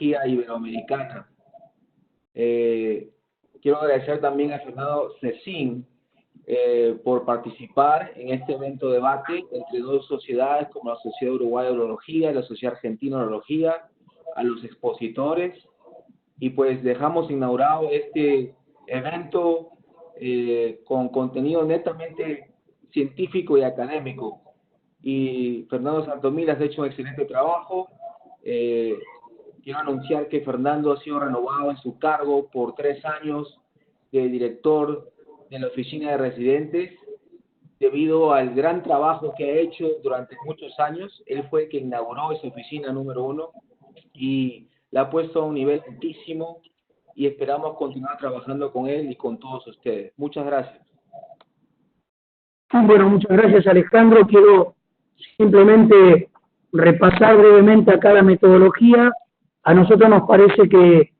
Oncología Iberoamericana. Quiero agradecer también a Fernando Cecín por participar en este evento debate entre dos sociedades como la Sociedad Uruguaya de Urología y la Sociedad Argentina de Urología, a los expositores, y pues dejamos inaugurado este evento con contenido netamente científico y académico. Y Fernando Santomil has hecho un excelente trabajo. Quiero anunciar que Fernando ha sido renovado en su cargo por 3 años de director de la oficina de residentes, debido al gran trabajo que ha hecho durante muchos años. Él fue el que inauguró esa oficina número 1 y la ha puesto a un nivel altísimo, y esperamos continuar trabajando con él y con todos ustedes. Muchas gracias. Bueno, muchas gracias, Alejandro. Quiero simplemente repasar brevemente acá la metodología. A nosotros nos parece que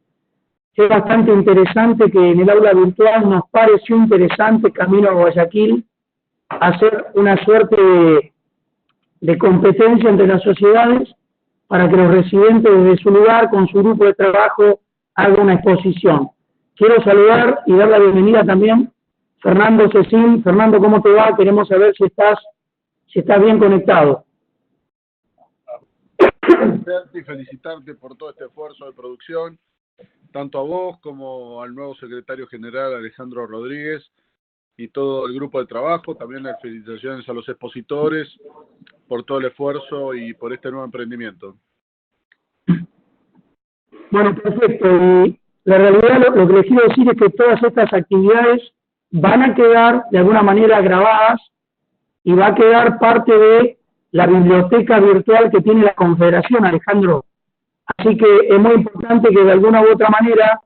es bastante interesante que en el aula virtual nos pareció interesante, camino a Guayaquil, hacer una suerte de competencia entre las sociedades para que los residentes desde su lugar, con su grupo de trabajo, hagan una exposición. Quiero saludar y dar la bienvenida también a Fernando Cecín. Fernando, ¿cómo te va? Queremos saber si estás bien conectado. Y felicitarte por todo este esfuerzo de producción, tanto a vos como al nuevo secretario general Alejandro Rodríguez y todo el grupo de trabajo. También las felicitaciones a los expositores por todo el esfuerzo y por este nuevo emprendimiento. Bueno, perfecto. Y la realidad, lo que les quiero decir es que todas estas actividades van a quedar de alguna manera grabadas y va a quedar parte de la biblioteca virtual que tiene la Confederación, Alejandro. Así que es muy importante que de alguna u otra manera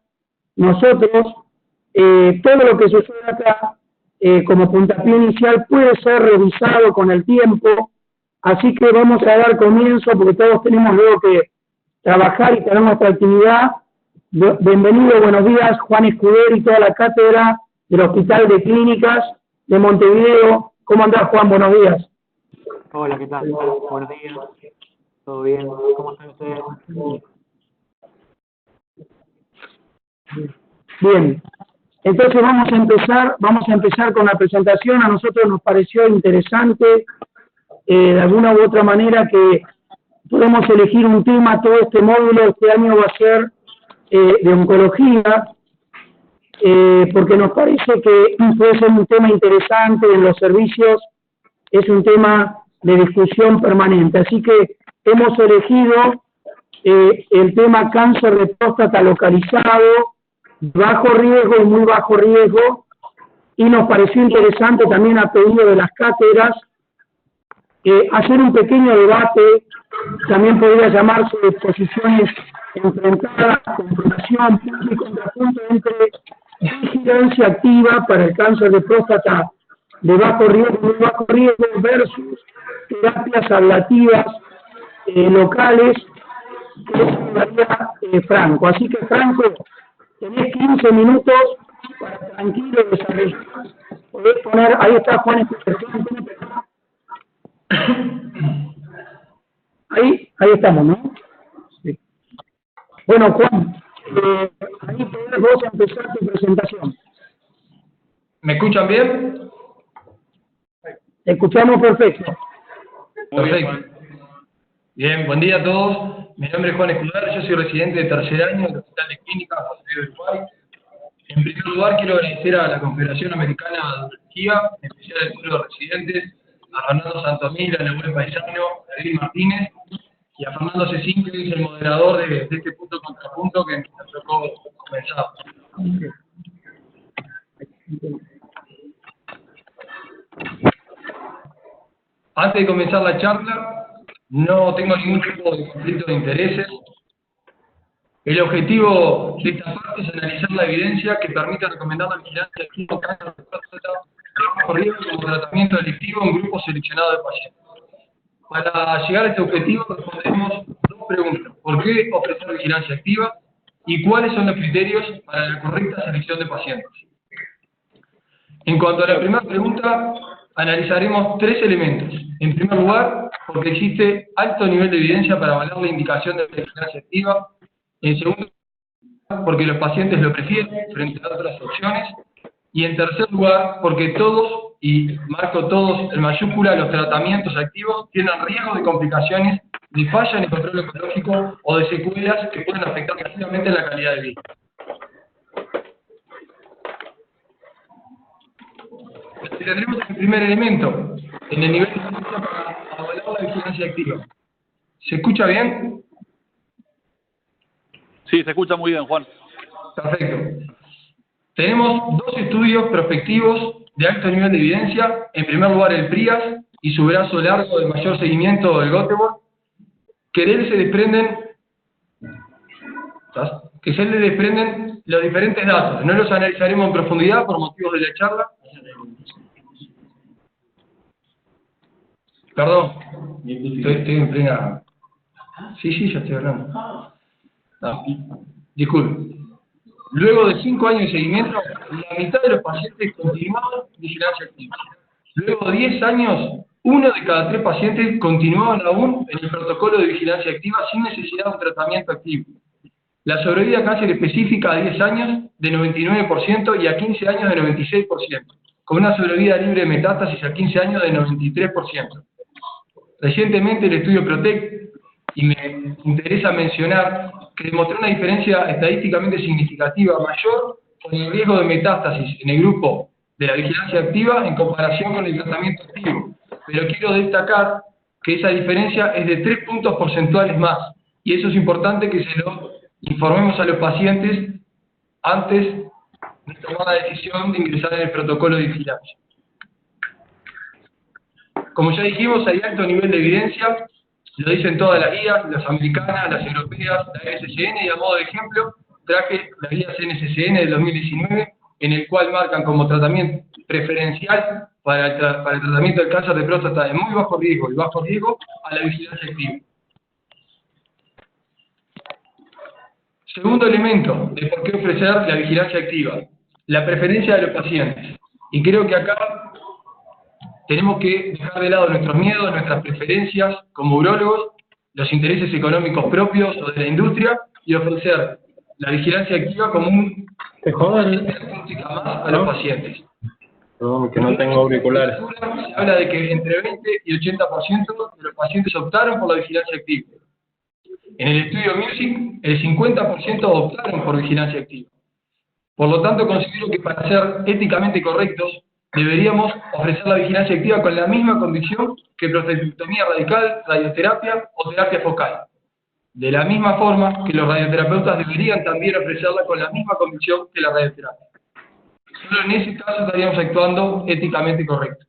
nosotros, todo lo que sucede acá, como puntapié inicial, puede ser revisado con el tiempo. Así que vamos a dar comienzo, porque todos tenemos luego que trabajar y tener nuestra actividad. Bienvenido, buenos días, Juan Escudero y toda la cátedra del Hospital de Clínicas de Montevideo. ¿Cómo andás, Juan? Buenos días. Hola, ¿qué tal? Buenos días. ¿Todo bien? ¿Cómo están ustedes? Bien. Entonces vamos a empezar con la presentación. A nosotros nos pareció interesante, de alguna u otra manera, que podemos elegir un tema. Todo este módulo este año va a ser de oncología, porque nos parece que puede ser un tema interesante en los servicios, es un tema de discusión permanente. Así que hemos elegido el tema cáncer de próstata localizado, bajo riesgo y muy bajo riesgo, y nos pareció interesante también, a pedido de las cátedras, hacer un pequeño debate. También podría llamarse posiciones enfrentadas, confrontación, punto y contrapunto entre vigilancia activa para el cáncer de próstata de bajo riesgo y muy bajo riesgo versus terapias ablativas locales, que eso lo daría Franco. Así que, Franco, tenés 15 minutos para tranquilo desarrollar. Podés poner, ahí está Juan. Ahí estamos, ¿no? Sí. Bueno, Juan, ahí podés vos empezar tu presentación. ¿Me escuchan bien? Te escuchamos perfecto. Perfecto. Bien, buen día a todos. Mi nombre es Juan Escudero, yo soy residente de tercer año del Hospital de Clínicas de Uruguay. En primer lugar, quiero agradecer a la Confederación Americana de Urología, en especial al Club de Residentes, a Fernando Santomil, a Leonel Paisano, a Edwin Martínez y a Fernando Cecín, que es el moderador de este punto contrapunto que nos tocó comenzar. Antes de comenzar la charla, no tengo ningún tipo de conflicto de intereses. El objetivo de esta parte es analizar la evidencia que permite recomendar la vigilancia activa cáncer de próstata de bajo riesgo como tratamiento electivo en grupos seleccionados de pacientes. Para llegar a este objetivo responderemos dos preguntas: ¿por qué ofrecer vigilancia activa? ¿Y cuáles son los criterios para la correcta selección de pacientes? En cuanto a la primera pregunta, analizaremos 3 elementos. En primer lugar, porque existe alto nivel de evidencia para avalar la indicación de la vigilancia activa. En segundo lugar, porque los pacientes lo prefieren frente a otras opciones. Y en tercer lugar, porque todos, y marco todos en mayúscula, los tratamientos activos tienen riesgo de complicaciones, de falla en el control oncológico o de secuelas que pueden afectar negativamente la calidad de vida. Tendremos el primer elemento en el nivel de vigilancia para avalar la vigilancia activa. ¿Se escucha bien? Sí, se escucha muy bien, Juan. Perfecto. Tenemos dos estudios prospectivos de alto nivel de evidencia. En primer lugar, el PRIAS y su brazo largo de mayor seguimiento del Göteborg, que de él se desprenden los diferentes datos. No los analizaremos en profundidad por motivos de la charla. Perdón, estoy en plena... Sí, ya estoy hablando. No, disculpe. Luego de 5 años de seguimiento, la mitad de los pacientes continuaban vigilancia activa. Luego de 10 años, 1 de cada 3 pacientes continuaban aún en el protocolo de vigilancia activa sin necesidad de un tratamiento activo. La sobrevida a cáncer específica a 10 años de 99% y a 15 años de 96%, con una sobrevida libre de metástasis a 15 años de 93%. Recientemente el estudio PROTECT, y me interesa mencionar que demostró una diferencia estadísticamente significativa mayor con el riesgo de metástasis en el grupo de la vigilancia activa en comparación con el tratamiento activo. Pero quiero destacar que esa diferencia es de 3 puntos porcentuales más, y eso es importante que se lo informemos a los pacientes antes de tomar la decisión de ingresar en el protocolo de vigilancia. Como ya dijimos, hay alto nivel de evidencia, lo dicen todas las guías, las americanas, las europeas, la NCCN, y a modo de ejemplo, traje las guías NCCN del 2019, en el cual marcan como tratamiento preferencial para el tratamiento del cáncer de próstata de muy bajo riesgo y bajo riesgo a la vigilancia activa. Segundo elemento de por qué ofrecer la vigilancia activa, la preferencia de los pacientes. Y creo que acá tenemos que dejar de lado nuestros miedos, nuestras preferencias como urólogos, los intereses económicos propios o de la industria, y ofrecer la vigilancia activa como un terapéutica más a los pacientes. Perdón, que no tengo auriculares. Se habla de que entre 20 y 80% de los pacientes optaron por la vigilancia activa. En el estudio MUSIC, el 50% optaron por vigilancia activa. Por lo tanto, considero que para ser éticamente correctos, deberíamos ofrecer la vigilancia activa con la misma condición que prostatectomía radical, radioterapia o terapia focal. De la misma forma que los radioterapeutas deberían también ofrecerla con la misma condición que la radioterapia. Solo en ese caso estaríamos actuando éticamente correcto.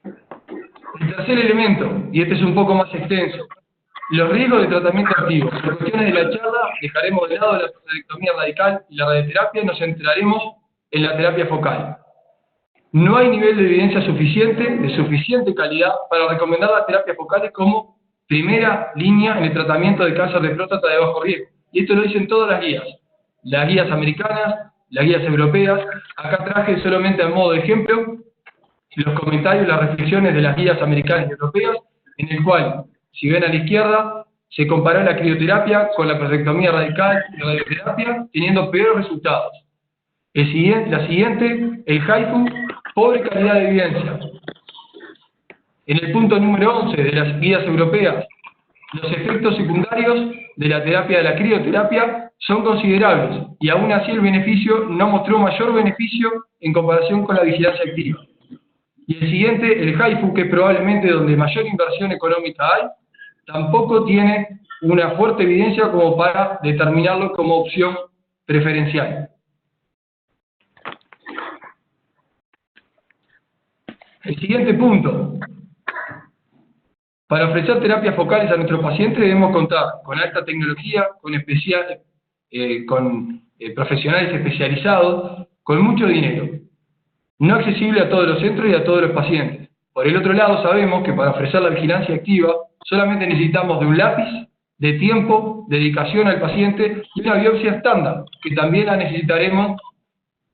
El tercer elemento, y este es un poco más extenso, los riesgos de tratamiento activo. Por cuestiones de la charla, dejaremos de lado la prostatectomía radical y la radioterapia y nos centraremos en la terapia focal. No hay nivel de evidencia suficiente, de suficiente calidad, para recomendar las terapias focales como primera línea en el tratamiento de cáncer de próstata de bajo riesgo. Y esto lo dicen todas las guías americanas, las guías europeas. Acá traje solamente a modo de ejemplo los comentarios, las reflexiones de las guías americanas y europeas, en el cual, si ven a la izquierda, se comparó la crioterapia con la prostatectomía radical y la radioterapia, teniendo peores resultados. La siguiente, el HIFU, pobre calidad de evidencia. En el punto número 11 de las guías europeas, los efectos secundarios de la terapia de la crioterapia son considerables, y aún así el beneficio no mostró mayor beneficio en comparación con la vigilancia activa. Y el siguiente, el HIFU, que es probablemente donde mayor inversión económica hay, tampoco tiene una fuerte evidencia como para determinarlo como opción preferencial. El siguiente punto. Para ofrecer terapias focales a nuestros pacientes debemos contar con alta tecnología, con profesionales especializados, con mucho dinero. No accesible a todos los centros y a todos los pacientes. Por el otro lado, sabemos que para ofrecer la vigilancia activa solamente necesitamos de un lápiz, de tiempo, dedicación al paciente y una biopsia estándar, que también la necesitaremos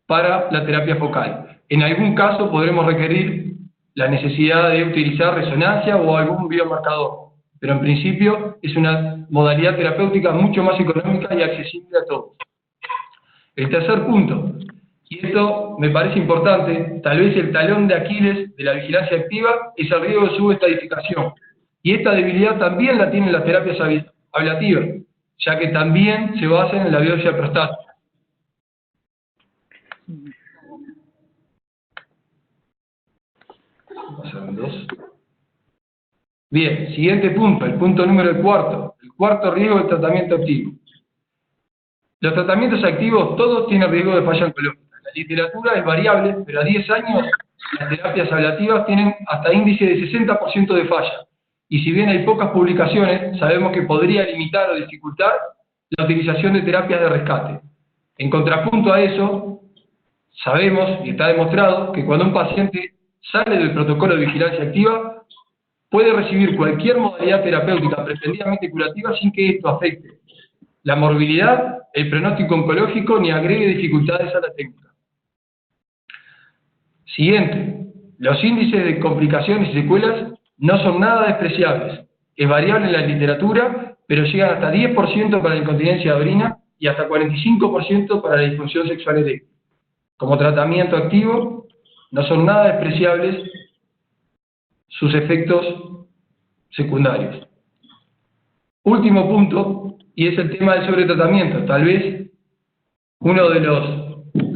para la terapia focal. En algún caso podremos requerir la necesidad de utilizar resonancia o algún biomarcador, pero en principio es una modalidad terapéutica mucho más económica y accesible a todos. El tercer punto, y esto me parece importante, tal vez el talón de Aquiles de la vigilancia activa, es el riesgo de subestadificación. Y esta debilidad también la tienen las terapias ablativas, ya que también se basan en la biopsia prostática. Bien, siguiente punto, el punto número cuarto. El cuarto riesgo del tratamiento activo. Los tratamientos activos todos tienen riesgo de falla oncológica. La literatura es variable, pero a 10 años las terapias ablativas tienen hasta índice de 60% de falla. Y si bien hay pocas publicaciones, sabemos que podría limitar o dificultar la utilización de terapias de rescate. En contrapunto a eso, sabemos y está demostrado que cuando un paciente sale del protocolo de vigilancia activa, puede recibir cualquier modalidad terapéutica pretendidamente curativa sin que esto afecte la morbilidad, el pronóstico oncológico ni agregue dificultades a la técnica. Siguiente, los índices de complicaciones y secuelas no son nada despreciables. Es variable en la literatura, pero llegan hasta 10% para la incontinencia de orina y hasta 45% para la disfunción sexual eréctil. Como tratamiento activo, no son nada despreciables sus efectos secundarios. Último punto, y es el tema del sobretratamiento. Tal vez uno de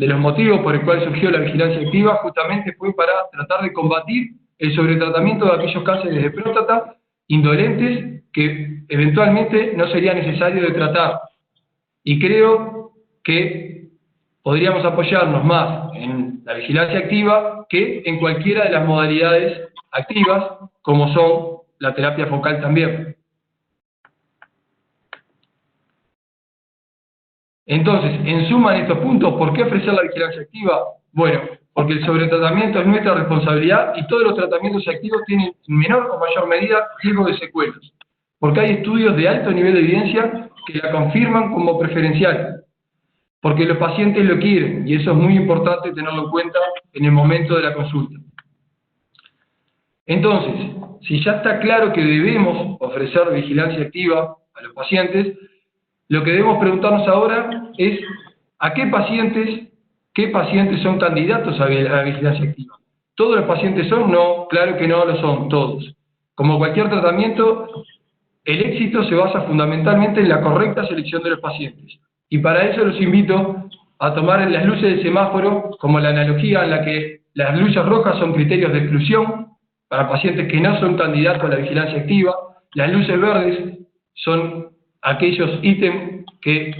los motivos por el cual surgió la vigilancia activa justamente fue para tratar de combatir el sobretratamiento de aquellos cánceres de próstata indolentes que eventualmente no sería necesario de tratar. Y creo que podríamos apoyarnos más en la vigilancia activa que en cualquiera de las modalidades activas, como son la terapia focal también. Entonces, en suma en estos puntos, ¿por qué ofrecer la vigilancia activa? Bueno, porque el sobretratamiento es nuestra responsabilidad y todos los tratamientos activos tienen en menor o mayor medida riesgo de secuelas, porque hay estudios de alto nivel de evidencia que la confirman como preferencial, porque los pacientes lo quieren, y eso es muy importante tenerlo en cuenta en el momento de la consulta. Entonces, si ya está claro que debemos ofrecer vigilancia activa a los pacientes, lo que debemos preguntarnos ahora es ¿a qué pacientes son candidatos a la vigilancia activa? ¿Todos los pacientes son? No, claro que no lo son todos. Como cualquier tratamiento, el éxito se basa fundamentalmente en la correcta selección de los pacientes. Y para eso los invito a tomar las luces del semáforo como la analogía en la que las luces rojas son criterios de exclusión para pacientes que no son candidatos a la vigilancia activa, las luces verdes son aquellos ítems que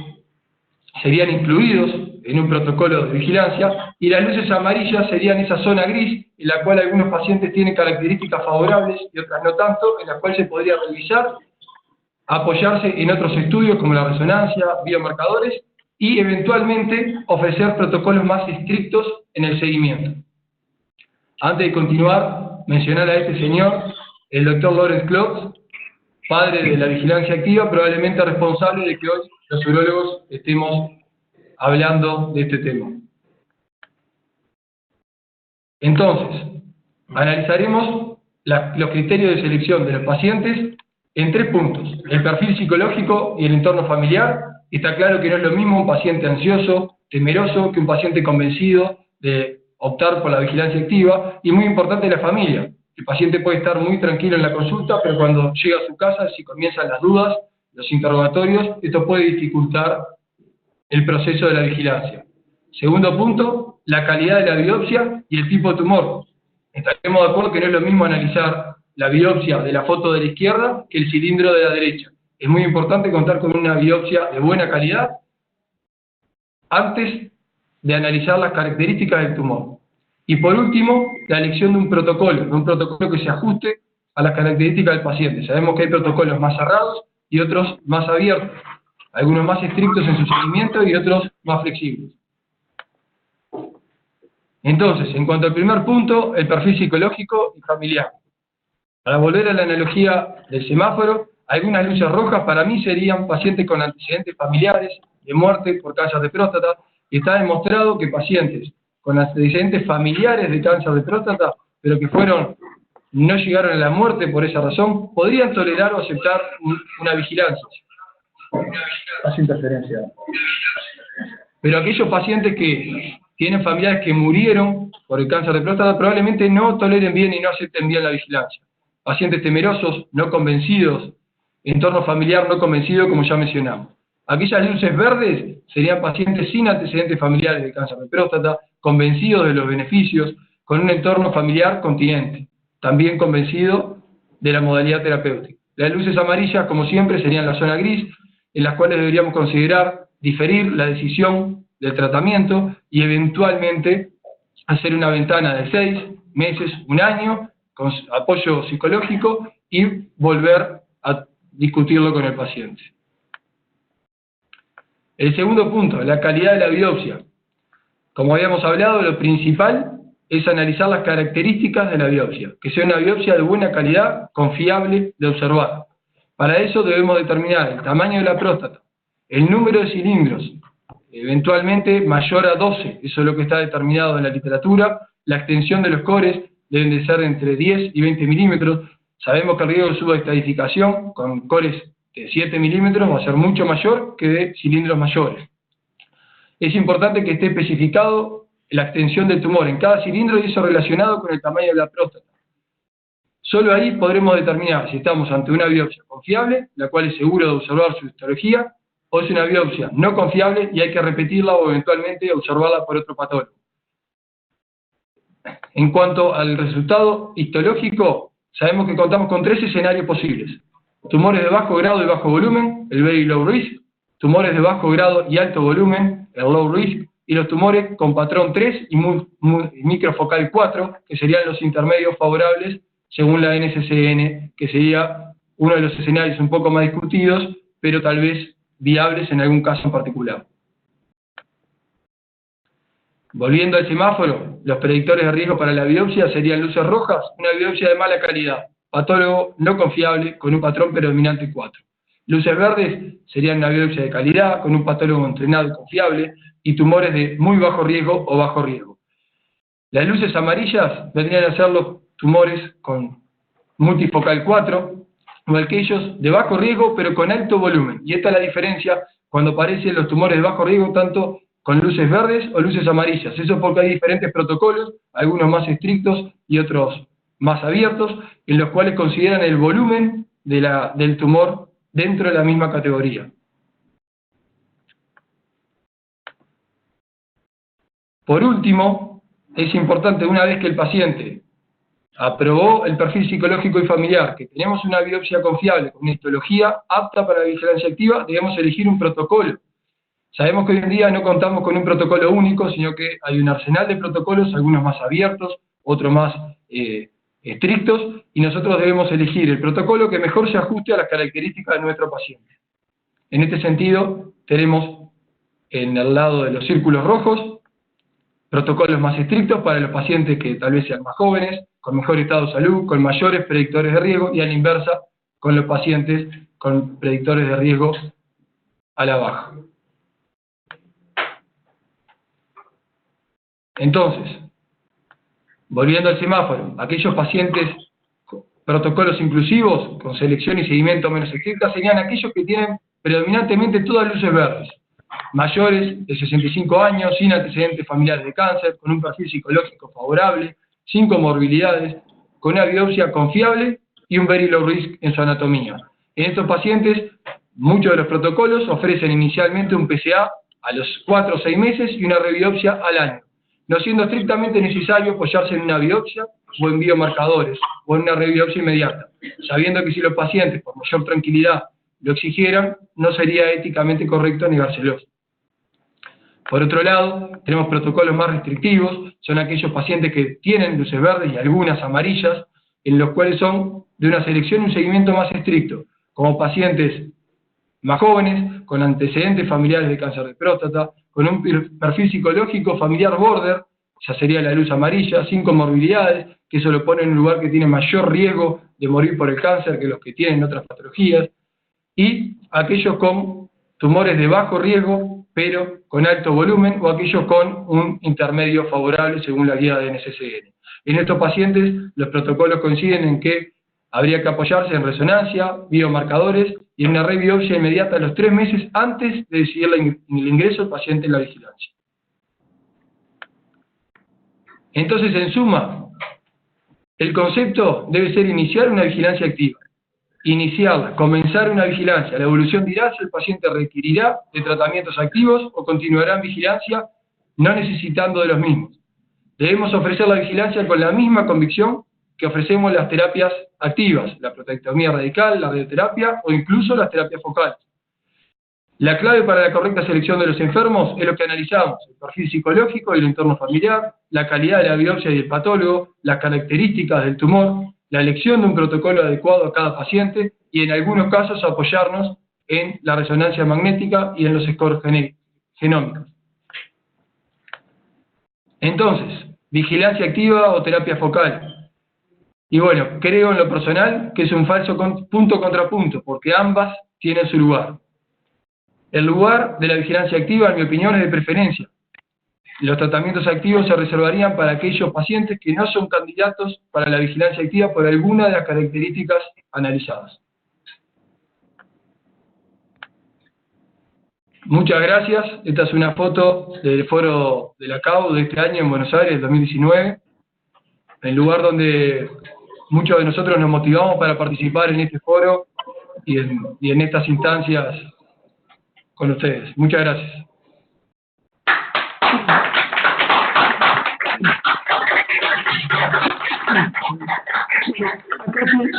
serían incluidos en un protocolo de vigilancia, y las luces amarillas serían esa zona gris en la cual algunos pacientes tienen características favorables y otras no tanto, en la cual se podría revisar, apoyarse en otros estudios como la resonancia, biomarcadores, y eventualmente ofrecer protocolos más estrictos en el seguimiento. Antes de continuar, mencionar a este señor, el doctor Lawrence Klotz, padre de la vigilancia activa, probablemente responsable de que hoy los urólogos estemos hablando de este tema. Entonces, analizaremos los criterios de selección de los pacientes en 3 puntos: el perfil psicológico y el entorno familiar. Está claro que no es lo mismo un paciente ansioso, temeroso, que un paciente convencido de optar por la vigilancia activa, y muy importante la familia. El paciente puede estar muy tranquilo en la consulta, pero cuando llega a su casa, si comienzan las dudas, los interrogatorios, esto puede dificultar el proceso de la vigilancia. Segundo punto, la calidad de la biopsia y el tipo de tumor. Estaremos de acuerdo que no es lo mismo analizar la biopsia de la foto de la izquierda que el cilindro de la derecha. Es muy importante contar con una biopsia de buena calidad antes de analizar las características del tumor. Y por último, la elección de un protocolo que se ajuste a las características del paciente. Sabemos que hay protocolos más cerrados y otros más abiertos, algunos más estrictos en su seguimiento y otros más flexibles. Entonces, en cuanto al primer punto, el perfil psicológico y familiar. Para volver a la analogía del semáforo, algunas luces rojas para mí serían pacientes con antecedentes familiares de muerte por cáncer de próstata, y está demostrado que pacientes con antecedentes familiares de cáncer de próstata, pero que fueron no llegaron a la muerte por esa razón, podrían tolerar o aceptar una vigilancia. Hace interferencia. Pero aquellos pacientes que tienen familiares que murieron por el cáncer de próstata probablemente no toleren bien y no acepten bien la vigilancia. Pacientes temerosos, no convencidos, entorno familiar no convencido, como ya mencionamos. Aquellas luces verdes serían pacientes sin antecedentes familiares de cáncer de próstata, convencidos de los beneficios, con un entorno familiar continente, también convencido de la modalidad terapéutica. Las luces amarillas, como siempre, serían la zona gris, en las cuales deberíamos considerar diferir la decisión del tratamiento y eventualmente hacer una ventana de 6 meses, un año, con apoyo psicológico y volver a discutirlo con el paciente. El segundo punto, la calidad de la biopsia. Como habíamos hablado, lo principal es analizar las características de la biopsia, que sea una biopsia de buena calidad, confiable de observar. Para eso debemos determinar el tamaño de la próstata, el número de cilindros, eventualmente mayor a 12, eso es lo que está determinado en la literatura. La extensión de los cores deben de ser entre 10 y 20 milímetros. Sabemos que el riesgo de subestadificación con cores de 7 milímetros va a ser mucho mayor que de cilindros mayores. Es importante que esté especificado la extensión del tumor en cada cilindro y eso relacionado con el tamaño de la próstata. Solo ahí podremos determinar si estamos ante una biopsia confiable, la cual es seguro de observar su histología, o es una biopsia no confiable y hay que repetirla o eventualmente observarla por otro patólogo. En cuanto al resultado histológico, sabemos que contamos con 3 escenarios posibles. Tumores de bajo grado y bajo volumen, el very low risk, tumores de bajo grado y alto volumen, el low risk, y los tumores con patrón 3 y microfocal 4, que serían los intermedios favorables según la NCCN, que sería uno de los escenarios un poco más discutidos, pero tal vez viables en algún caso en particular. Volviendo al semáforo, los predictores de riesgo para la biopsia serían luces rojas, una biopsia de mala calidad, patólogo no confiable con un patrón predominante 4. Luces verdes serían una biopsia de calidad, con un patólogo entrenado y confiable, y tumores de muy bajo riesgo o bajo riesgo. Las luces amarillas vendrían a ser los tumores con multifocal 4, o aquellos de bajo riesgo pero con alto volumen. Y esta es la diferencia cuando aparecen los tumores de bajo riesgo, tanto con luces verdes o luces amarillas. Eso es porque hay diferentes protocolos, algunos más estrictos y otros más abiertos, en los cuales consideran el volumen del tumor dentro de la misma categoría. Por último, es importante, una vez que el paciente aprobó el perfil psicológico y familiar, que tenemos una biopsia confiable con una histología apta para la vigilancia activa, debemos elegir un protocolo. Sabemos que hoy en día no contamos con un protocolo único, sino que hay un arsenal de protocolos, algunos más abiertos, otros más estrictos, y nosotros debemos elegir el protocolo que mejor se ajuste a las características de nuestro paciente. En este sentido, tenemos en el lado de los círculos rojos protocolos más estrictos para los pacientes que tal vez sean más jóvenes, con mejor estado de salud, con mayores predictores de riesgo, y a la inversa, con los pacientes con predictores de riesgo a la baja. Entonces, volviendo al semáforo, aquellos pacientes con protocolos inclusivos, con selección y seguimiento menos estricta, serían aquellos que tienen predominantemente todas luces verdes, mayores de 65 años, sin antecedentes familiares de cáncer, con un perfil psicológico favorable, sin comorbilidades, con una biopsia confiable y un very low risk en su anatomía. En estos pacientes, muchos de los protocolos ofrecen inicialmente un PSA a los 4 o 6 meses y una rebiopsia al año, no siendo estrictamente necesario apoyarse en una biopsia o en biomarcadores o en una rebiopsia inmediata, sabiendo que si los pacientes, por mayor tranquilidad, lo exigieran, no sería éticamente correcto negárselos. Por otro lado, tenemos protocolos más restrictivos, son aquellos pacientes que tienen luces verdes y algunas amarillas, en los cuales son de una selección y un seguimiento más estricto, como pacientes más jóvenes, con antecedentes familiares de cáncer de próstata, con un perfil psicológico familiar border, ya sería la luz amarilla, sin comorbilidades, que eso lo pone en un lugar que tiene mayor riesgo de morir por el cáncer que los que tienen otras patologías, y aquellos con tumores de bajo riesgo, pero con alto volumen, o aquellos con un intermedio favorable según la guía de NCCN. En estos pacientes, los protocolos coinciden en que habría que apoyarse en resonancia, biomarcadores y en una rebiopsia inmediata a los 3 meses antes de decidir el ingreso del paciente en la vigilancia. Entonces, en suma, el concepto debe ser iniciar una vigilancia activa. Iniciarla, comenzar una vigilancia. La evolución dirá si el paciente requerirá de tratamientos activos o continuará en vigilancia no necesitando de los mismos. Debemos ofrecer la vigilancia con la misma convicción que ofrecemos las terapias activas, la protectomía radical, la radioterapia o incluso las terapias focales. La clave para la correcta selección de los enfermos es lo que analizamos: el perfil psicológico y el entorno familiar, la calidad de la biopsia y el patólogo, las características del tumor, la elección de un protocolo adecuado a cada paciente y en algunos casos apoyarnos en la resonancia magnética y en los scores genómicos. Entonces, vigilancia activa o terapia focal. Y bueno, creo en lo personal que es un falso punto contra punto, porque ambas tienen su lugar. El lugar de la vigilancia activa, en mi opinión, es de preferencia. Los tratamientos activos se reservarían para aquellos pacientes que no son candidatos para la vigilancia activa por alguna de las características analizadas. Muchas gracias. Esta es una foto del foro de la CAU de este año en Buenos Aires, del 2019, el lugar donde muchos de nosotros nos motivamos para participar en este foro y en estas instancias con ustedes. Muchas gracias.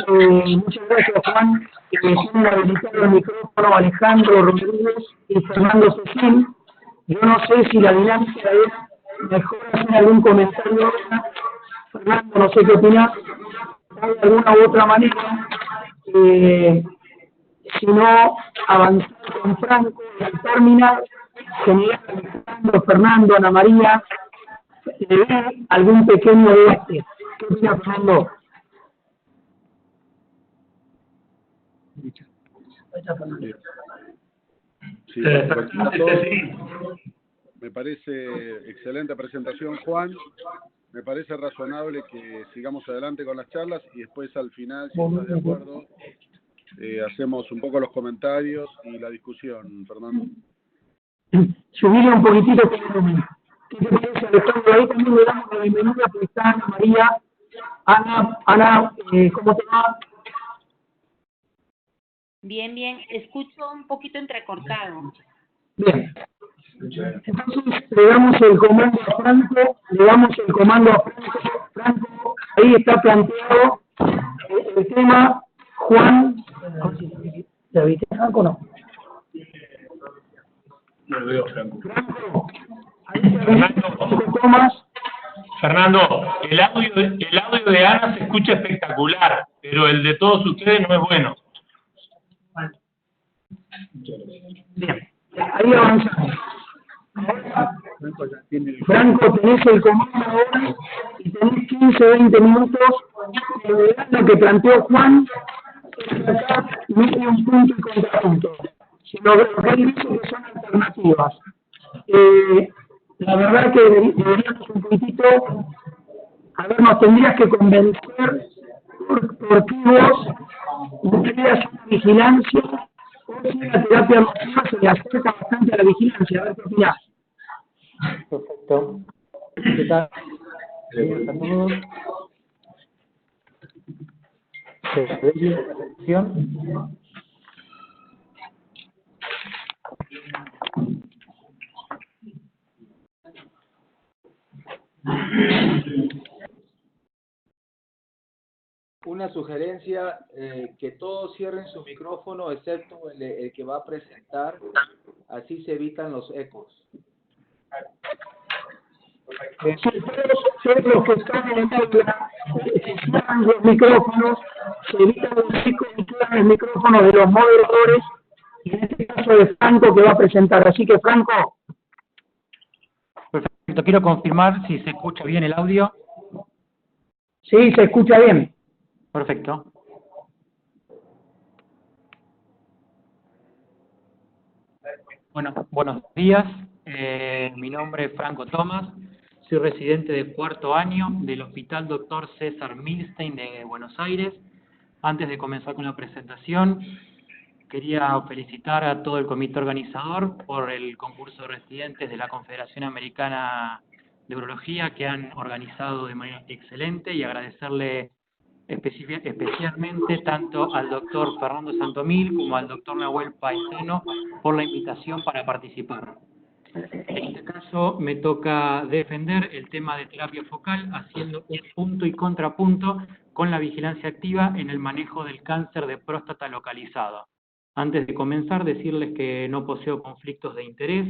Muchas gracias, Juan. Son habilitado el micrófono Alejandro Rodríguez y Fernando Cecín. Yo no sé si la dinámica es mejor hacer algún comentario ahora. Fernando, no sé qué opinás. Hay alguna u otra manera, si no, avanzar con Franco y al terminar, generar Alejandro, Fernando, Ana María, algún pequeño debate. ¿Qué opina Fernando? Sí, me parece excelente presentación, Juan. Me parece razonable que sigamos adelante con las charlas y después al final, si estás de acuerdo, hacemos un poco los comentarios y la discusión, Fernando. Subirle un poquitito. ¿Qué te parece, Alejandro? Ahí también le damos la bienvenida a está Ana María. Ana, ¿cómo te va? Bien, bien. Escucho un poquito entrecortado. Bien. Entonces, le damos el comando a Franco, Franco, ahí está planteado el tema. Juan, ¿la viste, Franco, no? No lo veo, Franco. Franco, ahí Fernando, el audio de Ana se escucha espectacular, pero el de todos ustedes no es bueno. Bien, ahí avanzamos. Franco, tenés el comando ahora y tenés 15-20 minutos de lo que planteó Juan, medio un punto y contrapunto. Lo que él dice que son alternativas. La verdad que deberíamos un poquitito, a ver, nos tendrías que convencer por qué vos no querías una vigilancia o si la terapia emotiva se le acerca bastante a la vigilancia. A ver qué opinás. Perfecto. ¿Qué tal? Bienvenidos a todos. ¿Se ve bien la presentación? Una sugerencia, que todos cierren su micrófono excepto el que va a presentar, así se evitan los ecos. Todos los que están en el aula, cierran los micrófonos, se evitan los ecos y cierran el micrófono de los moderadores, y en este caso de Franco que va a presentar. Así que, Franco. Perfecto, quiero confirmar si se escucha bien el audio. Sí, se escucha bien. Perfecto. Bueno, buenos días. Mi nombre es Franco Tomás. Soy residente de cuarto año del Hospital Dr. César Milstein de Buenos Aires. Antes de comenzar con la presentación, quería felicitar a todo el comité organizador por el concurso de residentes de la Confederación Americana de Urología que han organizado de manera excelente y agradecerle especialmente tanto al doctor Fernando Santomil como al doctor Nahuel Paisano por la invitación para participar. En este caso me toca defender el tema de terapia focal haciendo un punto y contrapunto con la vigilancia activa en el manejo del cáncer de próstata localizado. Antes de comenzar, decirles que no poseo conflictos de interés.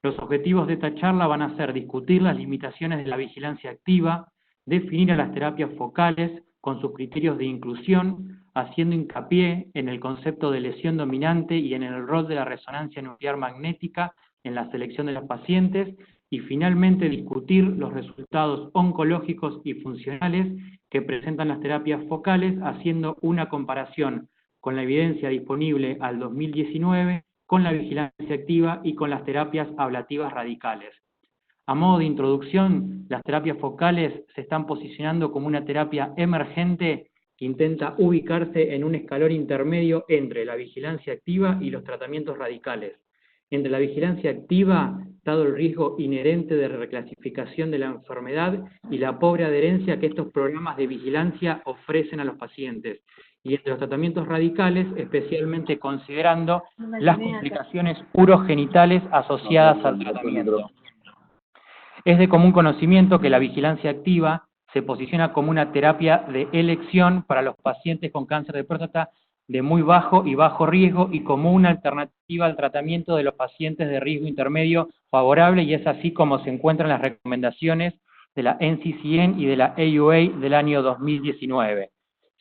Los objetivos de esta charla van a ser discutir las limitaciones de la vigilancia activa, definir a las terapias focales con sus criterios de inclusión, haciendo hincapié en el concepto de lesión dominante y en el rol de la resonancia nuclear magnética en la selección de los pacientes, y finalmente discutir los resultados oncológicos y funcionales que presentan las terapias focales, haciendo una comparación con la evidencia disponible al 2019, con la vigilancia activa y con las terapias ablativas radicales. A modo de introducción, las terapias focales se están posicionando como una terapia emergente que intenta ubicarse en un escalón intermedio entre la vigilancia activa y los tratamientos radicales. Entre la vigilancia activa, dado el riesgo inherente de reclasificación de la enfermedad y la pobre adherencia que estos programas de vigilancia ofrecen a los pacientes, y entre los tratamientos radicales, especialmente considerando las complicaciones urogenitales asociadas al tratamiento. Es de común conocimiento que la vigilancia activa se posiciona como una terapia de elección para los pacientes con cáncer de próstata de muy bajo y bajo riesgo y como una alternativa al tratamiento de los pacientes de riesgo intermedio favorable, y es así como se encuentran las recomendaciones de la NCCN y de la AUA del año 2019.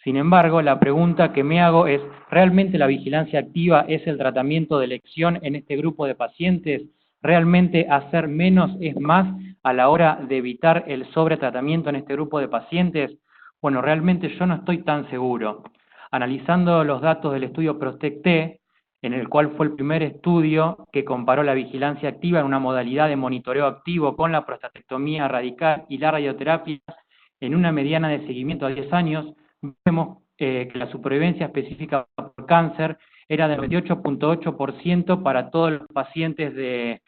Sin embargo, la pregunta que me hago es, ¿realmente la vigilancia activa es el tratamiento de elección en este grupo de pacientes? ¿Realmente hacer menos es más a la hora de evitar el sobretratamiento en este grupo de pacientes? Bueno, realmente yo no estoy tan seguro. Analizando los datos del estudio PROSTEC-T, en el cual fue el primer estudio que comparó la vigilancia activa en una modalidad de monitoreo activo con la prostatectomía radical y la radioterapia en una mediana de seguimiento a 10 años, vemos que la supervivencia específica por cáncer era del 28.8% para todos los pacientes de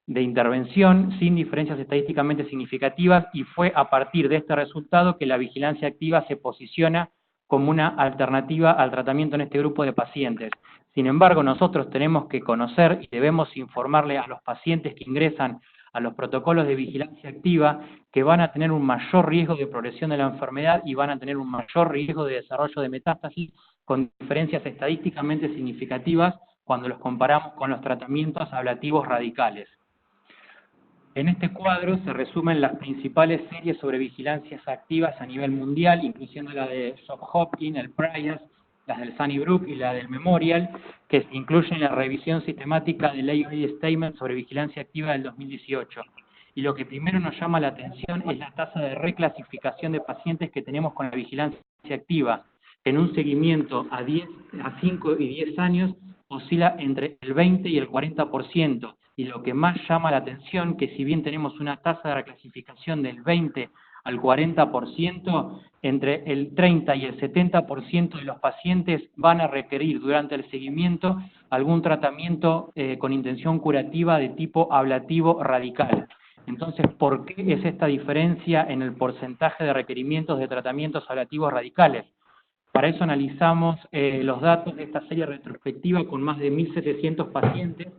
intervención, sin diferencias estadísticamente significativas, y fue a partir de este resultado que la vigilancia activa se posiciona como una alternativa al tratamiento en este grupo de pacientes. Sin embargo, nosotros tenemos que conocer y debemos informarle a los pacientes que ingresan a los protocolos de vigilancia activa que van a tener un mayor riesgo de progresión de la enfermedad y van a tener un mayor riesgo de desarrollo de metástasis, con diferencias estadísticamente significativas cuando los comparamos con los tratamientos ablativos radicales. En este cuadro se resumen las principales series sobre vigilancias activas a nivel mundial, incluyendo la de Johns Hopkins, el Prias, las del Sunnybrook y la del Memorial, que se incluyen en la revisión sistemática del AUA Statement sobre vigilancia activa del 2018. Y lo que primero nos llama la atención es la tasa de reclasificación de pacientes que tenemos con la vigilancia activa. En un seguimiento a 5 y 10 años oscila entre el 20 y el 40%. Y lo que más llama la atención, que si bien tenemos una tasa de reclasificación del 20 al 40%, entre el 30 y el 70% de los pacientes van a requerir durante el seguimiento algún tratamiento con intención curativa de tipo ablativo radical. Entonces, ¿por qué es esta diferencia en el porcentaje de requerimientos de tratamientos ablativos radicales? Para eso analizamos los datos de esta serie retrospectiva con más de 1.700 pacientes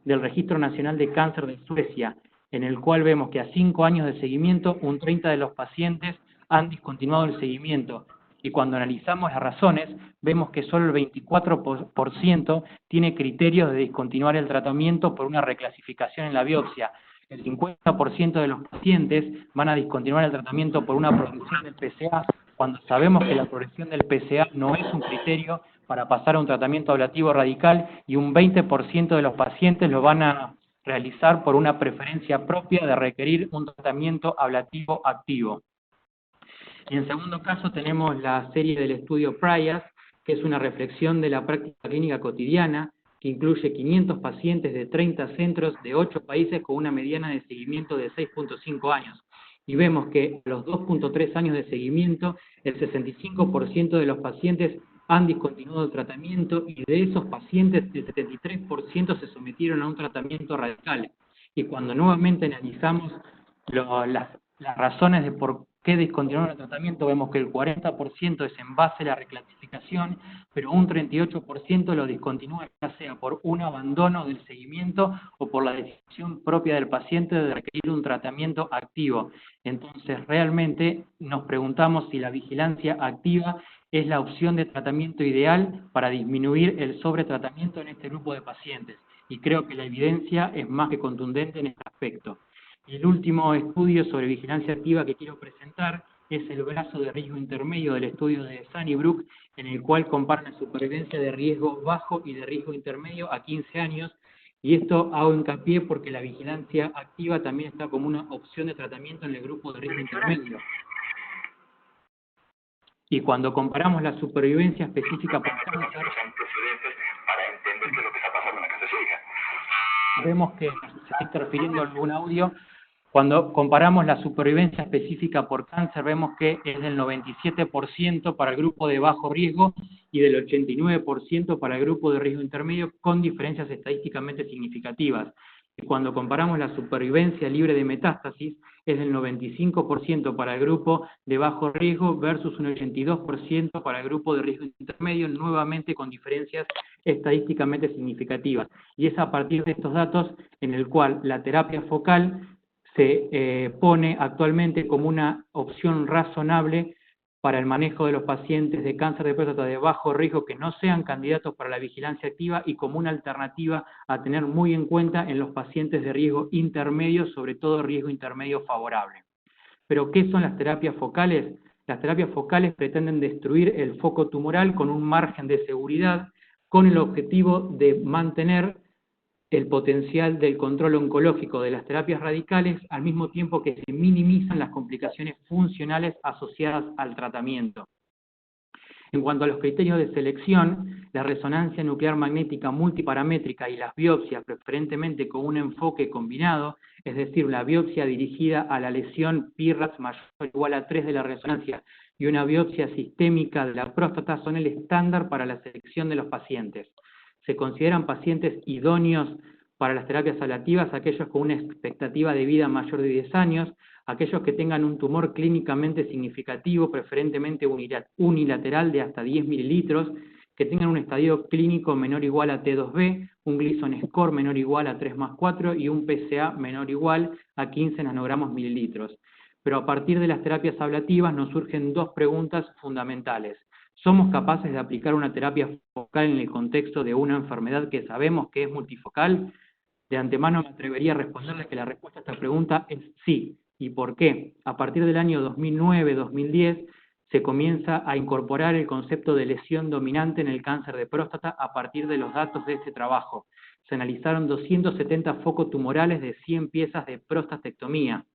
del Registro Nacional de Cáncer de Suecia, en el cual vemos que a 5 años de seguimiento, un 30% de los pacientes han discontinuado el seguimiento. Y cuando analizamos las razones, vemos que solo el 24% tiene criterios de discontinuar el tratamiento por una reclasificación en la biopsia. El 50% de los pacientes van a discontinuar el tratamiento por una progresión del PSA, cuando sabemos que la progresión del PSA no es un criterio para pasar a un tratamiento ablativo radical, y un 20% de los pacientes lo van a realizar por una preferencia propia de requerir un tratamiento ablativo activo. Y en segundo caso tenemos la serie del estudio PRIAS, que es una reflexión de la práctica clínica cotidiana, que incluye 500 pacientes de 30 centros de 8 países con una mediana de seguimiento de 6.5 años. Y vemos que a los 2.3 años de seguimiento, el 65% de los pacientes han discontinuado el tratamiento y de esos pacientes el 73% se sometieron a un tratamiento radical. Y cuando nuevamente analizamos las razones de por qué discontinuaron el tratamiento, vemos que el 40% es en base a la reclasificación, pero un 38% lo discontinúa ya sea por un abandono del seguimiento o por la decisión propia del paciente de requerir un tratamiento activo. Entonces, realmente nos preguntamos si la vigilancia activa es la opción de tratamiento ideal para disminuir el sobretratamiento en este grupo de pacientes. Y creo que la evidencia es más que contundente en este aspecto. El último estudio sobre vigilancia activa que quiero presentar es el brazo de riesgo intermedio del estudio de Sunnybrook, en el cual comparan la supervivencia de riesgo bajo y de riesgo intermedio a 15 años, y esto hago hincapié porque la vigilancia activa también está como una opción de tratamiento en el grupo de riesgo intermedio. Y cuando comparamos la supervivencia específica por cáncer, vemos que se está refiriendo a algún audio. Cuando comparamos la supervivencia específica por cáncer, vemos que es del 97% para el grupo de bajo riesgo y del 89% para el grupo de riesgo intermedio, con diferencias estadísticamente significativas. Y cuando comparamos la supervivencia libre de metástasis, es del 95% para el grupo de bajo riesgo versus un 82% para el grupo de riesgo intermedio, nuevamente con diferencias estadísticamente significativas. Y es a partir de estos datos en el cual la terapia focal se pone actualmente como una opción razonable para el manejo de los pacientes de cáncer de próstata de bajo riesgo que no sean candidatos para la vigilancia activa y como una alternativa a tener muy en cuenta en los pacientes de riesgo intermedio, sobre todo riesgo intermedio favorable. ¿Pero qué son las terapias focales? Las terapias focales pretenden destruir el foco tumoral con un margen de seguridad, con el objetivo de mantener el potencial del control oncológico de las terapias radicales, al mismo tiempo que se minimizan las complicaciones funcionales asociadas al tratamiento. En cuanto a los criterios de selección, la resonancia nuclear magnética multiparamétrica y las biopsias, preferentemente con un enfoque combinado, es decir, la biopsia dirigida a la lesión PIRADS mayor o igual a 3 de la resonancia y una biopsia sistémica de la próstata, son el estándar para la selección de los pacientes. Se consideran pacientes idóneos para las terapias ablativas aquellos con una expectativa de vida mayor de 10 años, aquellos que tengan un tumor clínicamente significativo, preferentemente unilateral de hasta 10 mililitros, que tengan un estadio clínico menor o igual a T2B, un Gleason score menor o igual a 3+4 y un PSA menor o igual a 15 nanogramos mililitros. Pero a partir de las terapias ablativas nos surgen dos preguntas fundamentales. ¿Somos capaces de aplicar una terapia focal en el contexto de una enfermedad que sabemos que es multifocal? De antemano me atrevería a responderles que la respuesta a esta pregunta es sí. ¿Y por qué? A partir del año 2009-2010 se comienza a incorporar el concepto de lesión dominante en el cáncer de próstata a partir de los datos de este trabajo. Se analizaron 270 focos tumorales de 100 piezas de prostatectomía,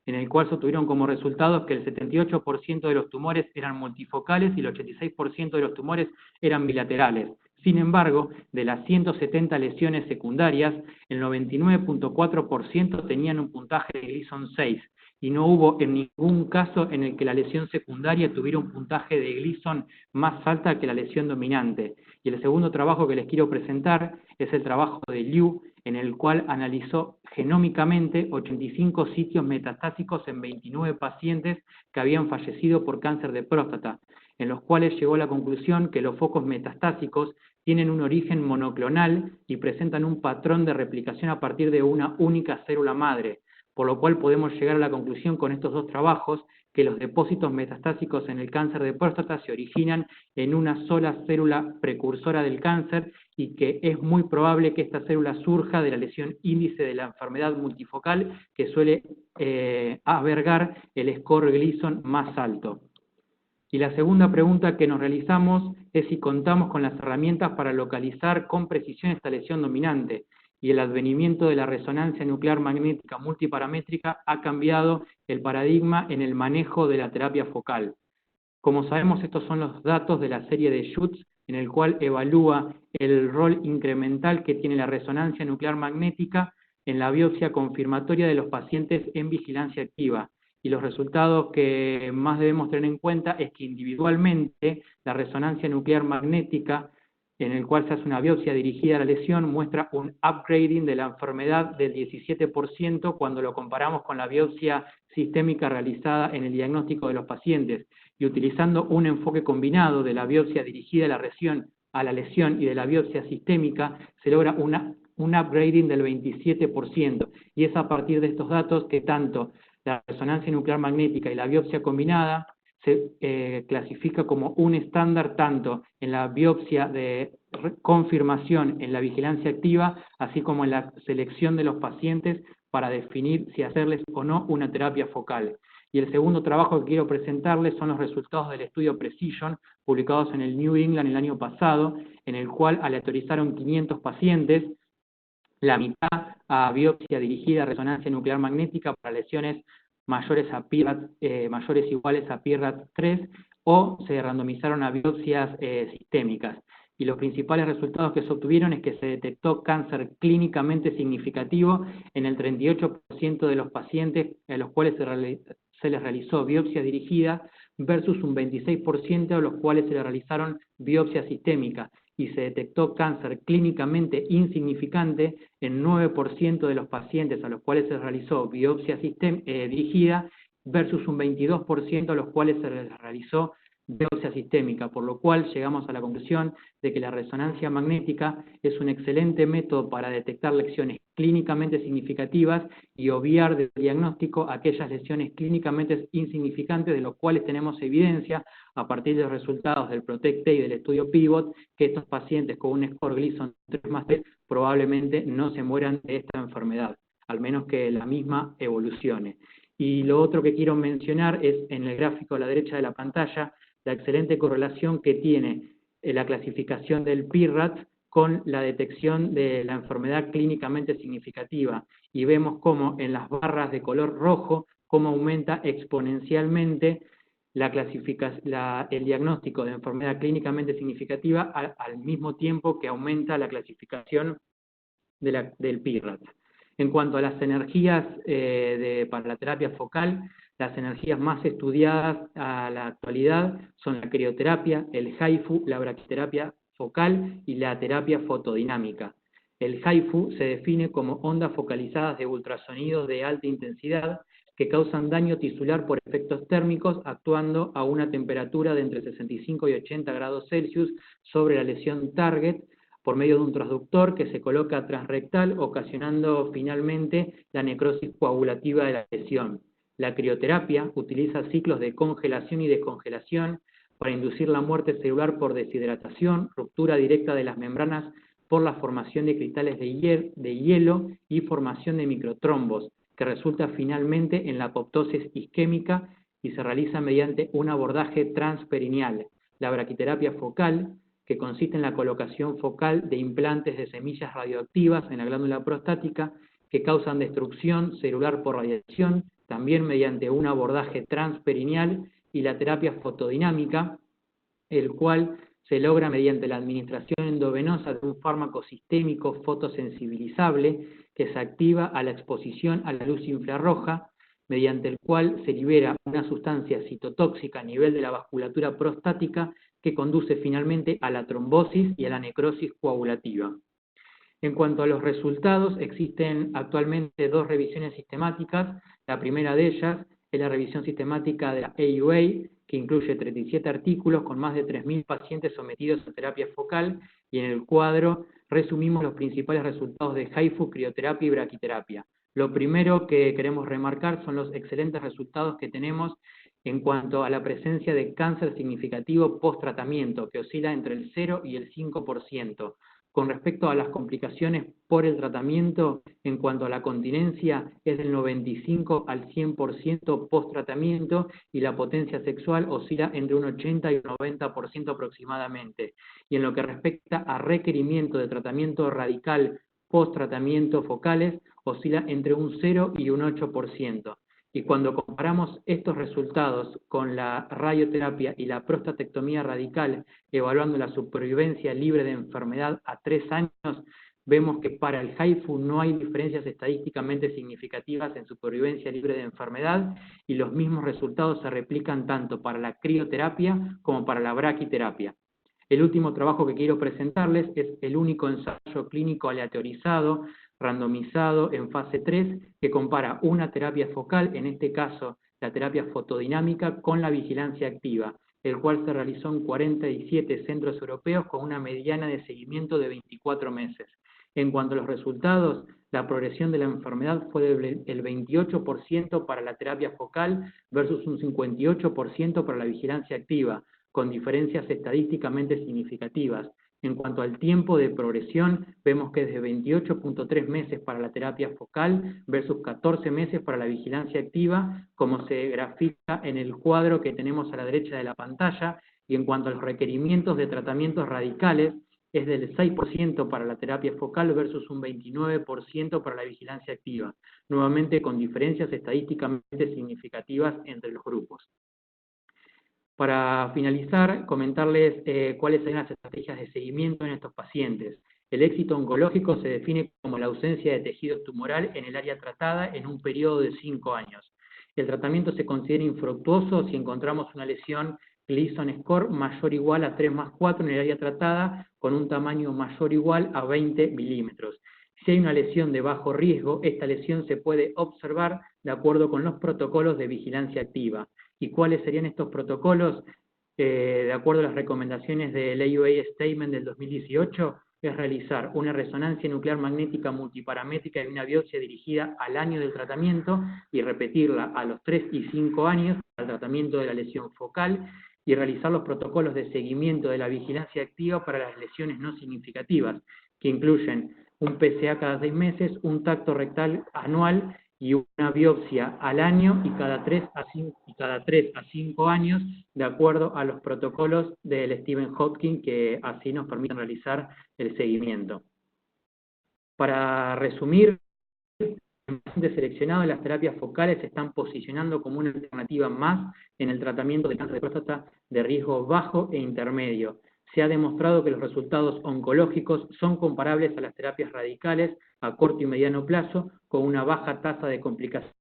en el cual se obtuvieron como resultados que el 78% de los tumores eran multifocales y el 86% de los tumores eran bilaterales. Sin embargo, de las 170 lesiones secundarias, el 99.4% tenían un puntaje de Gleason 6, y no hubo en ningún caso en el que la lesión secundaria tuviera un puntaje de Gleason más alta que la lesión dominante. Y el segundo trabajo que les quiero presentar es el trabajo de Liu, en el cual analizó genómicamente 85 sitios metastásicos en 29 pacientes que habían fallecido por cáncer de próstata, en los cuales llegó a la conclusión que los focos metastásicos tienen un origen monoclonal y presentan un patrón de replicación a partir de una única célula madre, por lo cual podemos llegar a la conclusión con estos dos trabajos que los depósitos metastásicos en el cáncer de próstata se originan en una sola célula precursora del cáncer y que es muy probable que esta célula surja de la lesión índice de la enfermedad multifocal que suele albergar el score Gleason más alto. Y la segunda pregunta que nos realizamos es si contamos con las herramientas para localizar con precisión esta lesión dominante, y el advenimiento de la resonancia nuclear magnética multiparamétrica ha cambiado el paradigma en el manejo de la terapia focal. Como sabemos, estos son los datos de la serie de Schutz en el cual evalúa el rol incremental que tiene la resonancia nuclear magnética en la biopsia confirmatoria de los pacientes en vigilancia activa. Y los resultados que más debemos tener en cuenta es que individualmente la resonancia nuclear magnética, en el cual se hace una biopsia dirigida a la lesión, muestra un upgrading de la enfermedad del 17% cuando lo comparamos con la biopsia sistémica realizada en el diagnóstico de los pacientes. Y utilizando un enfoque combinado de la biopsia dirigida a la lesión y de la biopsia sistémica, se logra un upgrading del 27%. Y es a partir de estos datos que tanto la resonancia nuclear magnética y la biopsia combinada se clasifica como un estándar tanto en la biopsia de confirmación en la vigilancia activa, así como en la selección de los pacientes para definir si hacerles o no una terapia focal. Y el segundo trabajo que quiero presentarles son los resultados del estudio Precision, publicados en el New England el año pasado, en el cual aleatorizaron 500 pacientes, la mitad a biopsia dirigida a resonancia nuclear magnética para lesiones mayores o iguales a PIRAT-3, o se randomizaron a biopsias sistémicas. Y los principales resultados que se obtuvieron es que se detectó cáncer clínicamente significativo en el 38% de los pacientes a los cuales se les realizó biopsia dirigida versus un 26% a los cuales se les realizaron biopsia sistémica, y se detectó cáncer clínicamente insignificante en 9% de los pacientes a los cuales se les realizó biopsia dirigida versus un 22% a los cuales se les realizó biopsia sistémica, por lo cual llegamos a la conclusión de que la resonancia magnética es un excelente método para detectar lesiones clínicamente significativas y obviar del diagnóstico aquellas lesiones clínicamente insignificantes de los cuales tenemos evidencia a partir de los resultados del PROTECT y del estudio PIVOT, que estos pacientes con un score Gleason 3+3 probablemente no se mueran de esta enfermedad, al menos que la misma evolucione. Y lo otro que quiero mencionar es, en el gráfico a la derecha de la pantalla, la excelente correlación que tiene la clasificación del PIRAT con la detección de la enfermedad clínicamente significativa. Y vemos cómo en las barras de color rojo, cómo aumenta exponencialmente el diagnóstico de enfermedad clínicamente significativa al mismo tiempo que aumenta la clasificación del PIRAT. En cuanto a las energías para la terapia focal, las energías más estudiadas a la actualidad son la crioterapia, el HIFU, la braquiterapia focal y la terapia fotodinámica. El HIFU se define como ondas focalizadas de ultrasonidos de alta intensidad que causan daño tisular por efectos térmicos actuando a una temperatura de entre 65 y 80 grados Celsius sobre la lesión target por medio de un transductor que se coloca transrectal, ocasionando finalmente la necrosis coagulativa de la lesión. La crioterapia utiliza ciclos de congelación y descongelación para inducir la muerte celular por deshidratación, ruptura directa de las membranas por la formación de cristales de hielo y formación de microtrombos, que resulta finalmente en la apoptosis isquémica y se realiza mediante un abordaje transperineal. La braquiterapia focal, que consiste en la colocación focal de implantes de semillas radioactivas en la glándula prostática que causan destrucción celular por radiación, también mediante un abordaje transperineal, y la terapia fotodinámica, el cual se logra mediante la administración endovenosa de un fármaco sistémico fotosensibilizable que se activa a la exposición a la luz infrarroja, mediante el cual se libera una sustancia citotóxica a nivel de la vasculatura prostática que conduce finalmente a la trombosis y a la necrosis coagulativa. En cuanto a los resultados, existen actualmente 2 revisiones sistemáticas. La primera de ellas es la revisión sistemática de la AUA, que incluye 37 artículos con más de 3.000 pacientes sometidos a terapia focal, y en el cuadro resumimos los principales resultados de HIFU, crioterapia y braquiterapia. Lo primero que queremos remarcar son los excelentes resultados que tenemos en cuanto a la presencia de cáncer significativo post-tratamiento, que oscila entre el 0 y el 5%. Con respecto a las complicaciones por el tratamiento, en cuanto a la continencia, es del 95 al 100% post-tratamiento, y la potencia sexual oscila entre un 80 y un 90% aproximadamente. Y en lo que respecta a requerimiento de tratamiento radical post-tratamiento focales, oscila entre un 0 y un 8%. Y cuando comparamos estos resultados con la radioterapia y la prostatectomía radical, evaluando la supervivencia libre de enfermedad a 3 años, vemos que para el HIFU no hay diferencias estadísticamente significativas en supervivencia libre de enfermedad, y los mismos resultados se replican tanto para la crioterapia como para la braquiterapia. El último trabajo que quiero presentarles es el único ensayo clínico aleatorizado, randomizado en fase 3, que compara una terapia focal, en este caso la terapia fotodinámica, con la vigilancia activa, el cual se realizó en 47 centros europeos con una mediana de seguimiento de 24 meses. En cuanto a los resultados, la progresión de la enfermedad fue del 28% para la terapia focal versus un 58% para la vigilancia activa, con diferencias estadísticamente significativas. En cuanto al tiempo de progresión, vemos que es de 28.3 meses para la terapia focal versus 14 meses para la vigilancia activa, como se grafica en el cuadro que tenemos a la derecha de la pantalla, y en cuanto a los requerimientos de tratamientos radicales, es del 6% para la terapia focal versus un 29% para la vigilancia activa, nuevamente con diferencias estadísticamente significativas entre los grupos. Para finalizar, comentarles cuáles son las estrategias de seguimiento en estos pacientes. El éxito oncológico se define como la ausencia de tejido tumoral en el área tratada en un periodo de 5 años. El tratamiento se considera infructuoso si encontramos una lesión Gleason score mayor o igual a 3+4 en el área tratada con un tamaño mayor o igual a 20 milímetros. Si hay una lesión de bajo riesgo, esta lesión se puede observar de acuerdo con los protocolos de vigilancia activa. ¿Y cuáles serían estos protocolos? De acuerdo a las recomendaciones del AUA Statement del 2018, es realizar una resonancia nuclear magnética multiparamétrica y una biopsia dirigida al año del tratamiento y repetirla a los 3 y 5 años al tratamiento de la lesión focal, y realizar los protocolos de seguimiento de la vigilancia activa para las lesiones no significativas, que incluyen un PSA cada 6 meses, un tacto rectal anual y una biopsia al año y cada 3 a 5 años, de acuerdo a los protocolos del Stephen Hopkins, que así nos permiten realizar el seguimiento. Para resumir, en pacientes seleccionados, las terapias focales se están posicionando como una alternativa más en el tratamiento de cáncer de próstata de riesgo bajo e intermedio. Se ha demostrado que los resultados oncológicos son comparables a las terapias radicales a corto y mediano plazo, con una baja tasa de complicaciones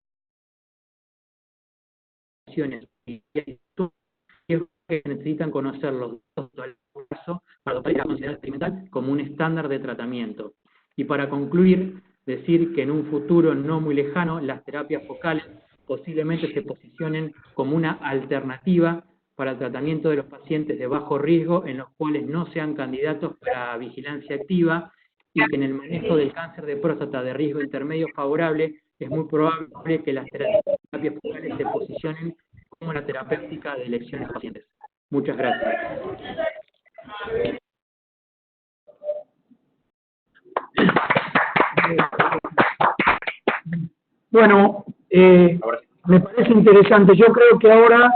y que necesitan conocer los datos a largo plazo para adoptar la consideración experimental como un estándar de tratamiento. Y para concluir, decir que en un futuro no muy lejano, las terapias focales posiblemente se posicionen como una alternativa para el tratamiento de los pacientes de bajo riesgo, en los cuales no sean candidatos para vigilancia activa, y que en el manejo del cáncer de próstata de riesgo intermedio favorable es muy probable que las terapias focales se posicionen como la terapéutica de elección de los pacientes. Muchas gracias. Bueno, me parece interesante. Yo creo que ahora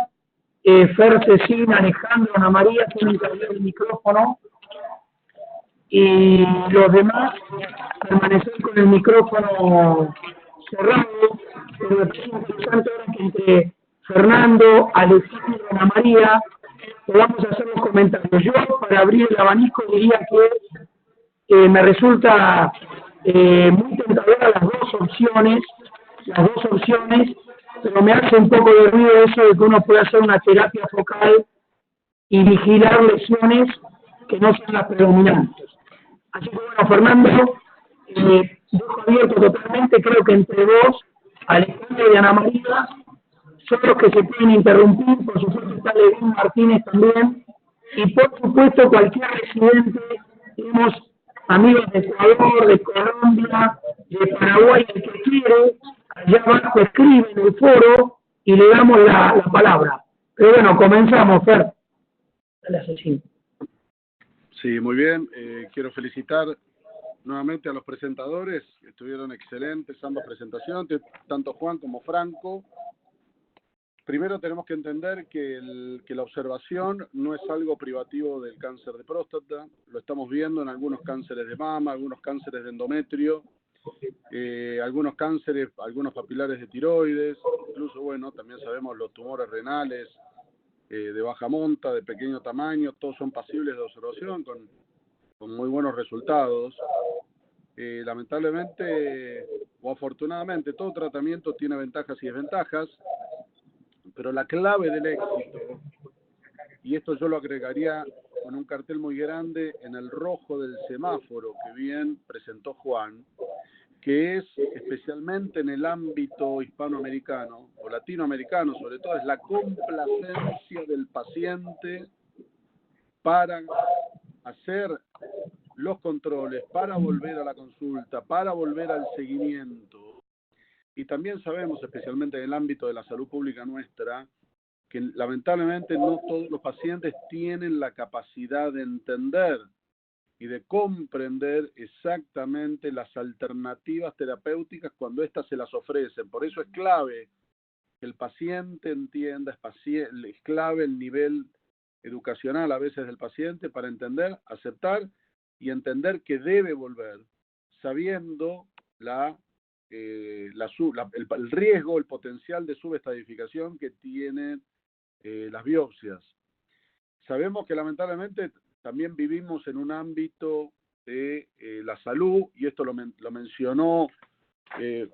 Fer, Cecina, Alejandro, Ana María tienen que abrir el micrófono y los demás permanecer con el micrófono cerrado. Pero me parece interesante ahora que entre Fernando, Alejandro y Ana María podamos hacer los comentarios. Yo, para abrir el abanico, diría que me resulta muy tentadora las dos opciones, pero me hace un poco de ruido eso de que uno puede hacer una terapia focal y vigilar lesiones que no sean las predominantes. Así que bueno, Fernando, dejo abierto totalmente, creo que entre vos, Alejandro y Ana María, son los que se pueden interrumpir, por supuesto está Levin Martínez también, y por supuesto cualquier residente, tenemos amigos de Ecuador, de Colombia, de Paraguay, el que quiere, allá abajo escribe en el foro y le damos la palabra. Pero bueno, comenzamos, Fer. Dale, asesino. Sí, muy bien. Quiero felicitar nuevamente a los presentadores, que estuvieron excelentes ambas presentaciones, tanto Juan como Franco. Primero tenemos que entender que la observación no es algo privativo del cáncer de próstata, lo estamos viendo en algunos cánceres de mama, algunos cánceres de endometrio, algunos cánceres, algunos papilares de tiroides, incluso, bueno, también sabemos los tumores renales de baja monta, de pequeño tamaño, todos son pasibles de observación con muy buenos resultados. Lamentablemente o afortunadamente todo tratamiento tiene ventajas y desventajas, pero la clave del éxito, y esto yo lo agregaría con un cartel muy grande en el rojo del semáforo que bien presentó Juan, que es especialmente en el ámbito hispanoamericano o latinoamericano sobre todo, es la complacencia del paciente para hacer los controles, para volver a la consulta, para volver al seguimiento. Y también sabemos, especialmente en el ámbito de la salud pública nuestra, que lamentablemente no todos los pacientes tienen la capacidad de entender y de comprender exactamente las alternativas terapéuticas cuando éstas se las ofrecen. Por eso es clave que el paciente entienda, es clave el nivel educacional a veces del paciente para entender, aceptar y entender que debe volver, sabiendo el riesgo, el potencial de subestadificación que tienen las biopsias. Sabemos que lamentablemente también vivimos en un ámbito de la salud, y esto lo mencionó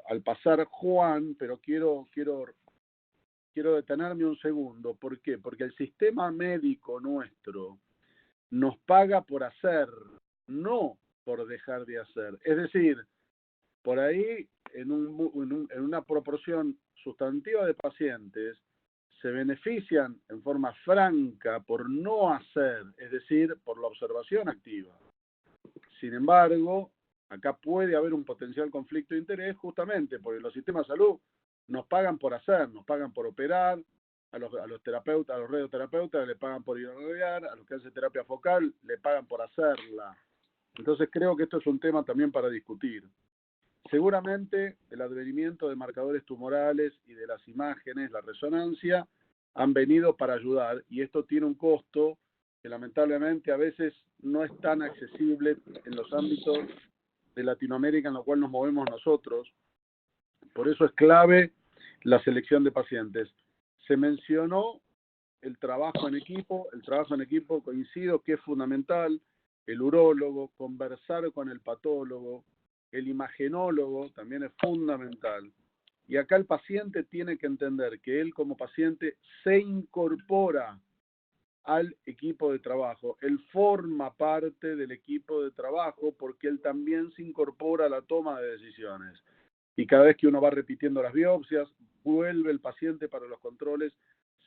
al pasar Juan, pero quiero detenerme un segundo. ¿Por qué? Porque el sistema médico nuestro nos paga por hacer, no por dejar de hacer. Es decir, por ahí en una proporción sustantiva de pacientes se benefician en forma franca por no hacer, es decir, por la observación activa. Sin embargo, acá puede haber un potencial conflicto de interés justamente porque los sistemas de salud nos pagan por hacer, nos pagan por operar, a los terapeutas, a los radioterapeutas le pagan por irradiar, a los que hacen terapia focal le pagan por hacerla. Entonces creo que esto es un tema también para discutir. Seguramente el advenimiento de marcadores tumorales y de las imágenes, la resonancia, han venido para ayudar, y esto tiene un costo que lamentablemente a veces no es tan accesible en los ámbitos de Latinoamérica en los cuales nos movemos nosotros. Por eso es clave la selección de pacientes. Se mencionó el trabajo en equipo. El trabajo en equipo, coincido que es fundamental. El urólogo, conversar con el patólogo, el imagenólogo también es fundamental. Y acá el paciente tiene que entender que él como paciente se incorpora al equipo de trabajo. Él forma parte del equipo de trabajo porque él también se incorpora a la toma de decisiones. Y cada vez que uno va repitiendo las biopsias, vuelve el paciente para los controles,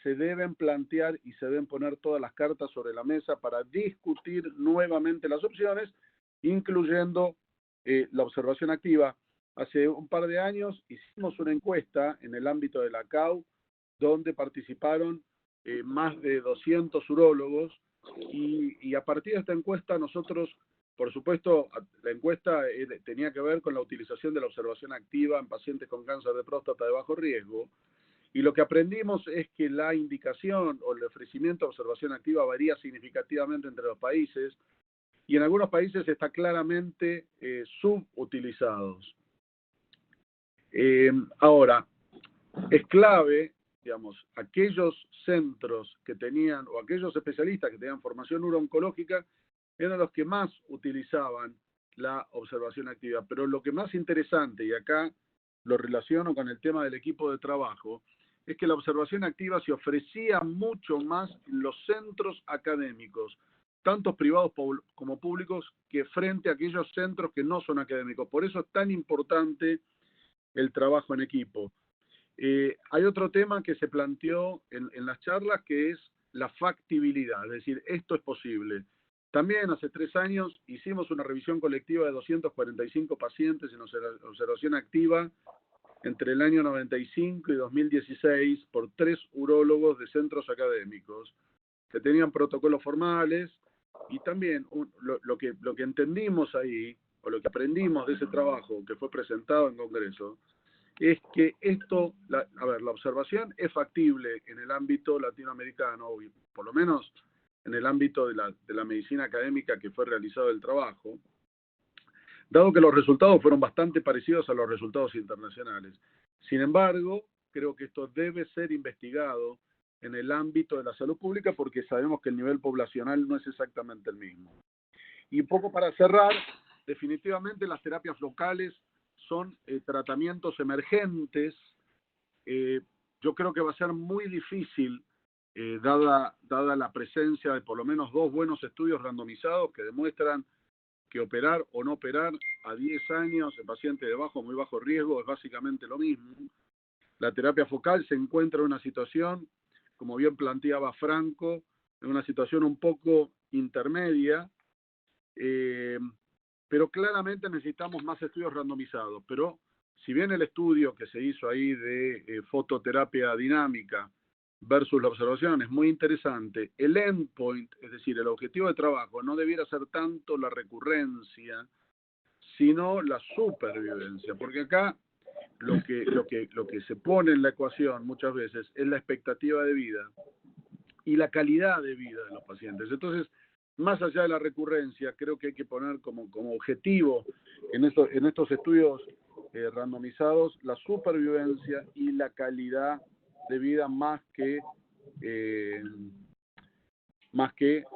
se deben plantear y se deben poner todas las cartas sobre la mesa para discutir nuevamente las opciones, incluyendo la observación activa. Hace un par de años hicimos una encuesta en el ámbito de la CAU, donde participaron más de 200 urólogos, y a partir de esta encuesta nosotros, por supuesto, la encuesta tenía que ver con la utilización de la observación activa en pacientes con cáncer de próstata de bajo riesgo, y lo que aprendimos es que la indicación o el ofrecimiento de observación activa varía significativamente entre los países, y en algunos países está claramente subutilizados. Ahora, es clave, digamos, aquellos centros que tenían, o aquellos especialistas que tenían formación neurooncológica, eran los que más utilizaban la observación activa. Pero lo que más interesante, y acá lo relaciono con el tema del equipo de trabajo, es que la observación activa se ofrecía mucho más en los centros académicos, tanto privados como públicos, que frente a aquellos centros que no son académicos. Por eso es tan importante el trabajo en equipo. Hay otro tema que se planteó en las charlas, que es la factibilidad, es decir, esto es posible. También hace 3 años hicimos una revisión colectiva de 245 pacientes en observación activa entre el año 95 y 2016 por 3 urólogos de centros académicos que tenían protocolos formales, y también lo que entendimos ahí, o lo que aprendimos de ese trabajo que fue presentado en Congreso, es que la observación es factible en el ámbito latinoamericano, y por lo menos en el ámbito de la medicina académica que fue realizado el trabajo, dado que los resultados fueron bastante parecidos a los resultados internacionales. Sin embargo, creo que esto debe ser investigado en el ámbito de la salud pública porque sabemos que el nivel poblacional no es exactamente el mismo. Y un poco para cerrar, definitivamente las terapias locales son tratamientos emergentes. Yo creo que va a ser muy difícil, dada la presencia de por lo menos 2 buenos estudios randomizados que demuestran que operar o no operar a 10 años en pacientes de bajo o muy bajo riesgo es básicamente lo mismo. La terapia focal se encuentra en una situación, como bien planteaba Franco, en una situación un poco intermedia, pero claramente necesitamos más estudios randomizados. Pero si bien el estudio que se hizo ahí de fototerapia dinámica versus la observación es muy interesante, el endpoint, es decir, el objetivo de trabajo, no debiera ser tanto la recurrencia, sino la supervivencia, porque acá lo que se pone en la ecuación muchas veces es la expectativa de vida y la calidad de vida de los pacientes. Entonces, más allá de la recurrencia, creo que hay que poner como objetivo en estos estudios randomizados la supervivencia y la calidad de vida más que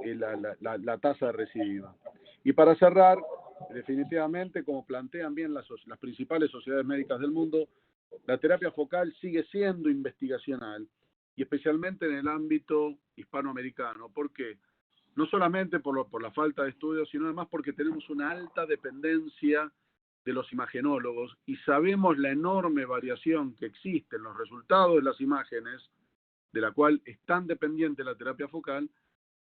la tasa de recidiva. Y para cerrar, definitivamente, como plantean bien las principales sociedades médicas del mundo, la terapia focal sigue siendo investigacional, y especialmente en el ámbito hispanoamericano. ¿Por qué? No solamente por la falta de estudios, sino además porque tenemos una alta dependencia de los imagenólogos y sabemos la enorme variación que existe en los resultados de las imágenes, de la cual es tan dependiente la terapia focal,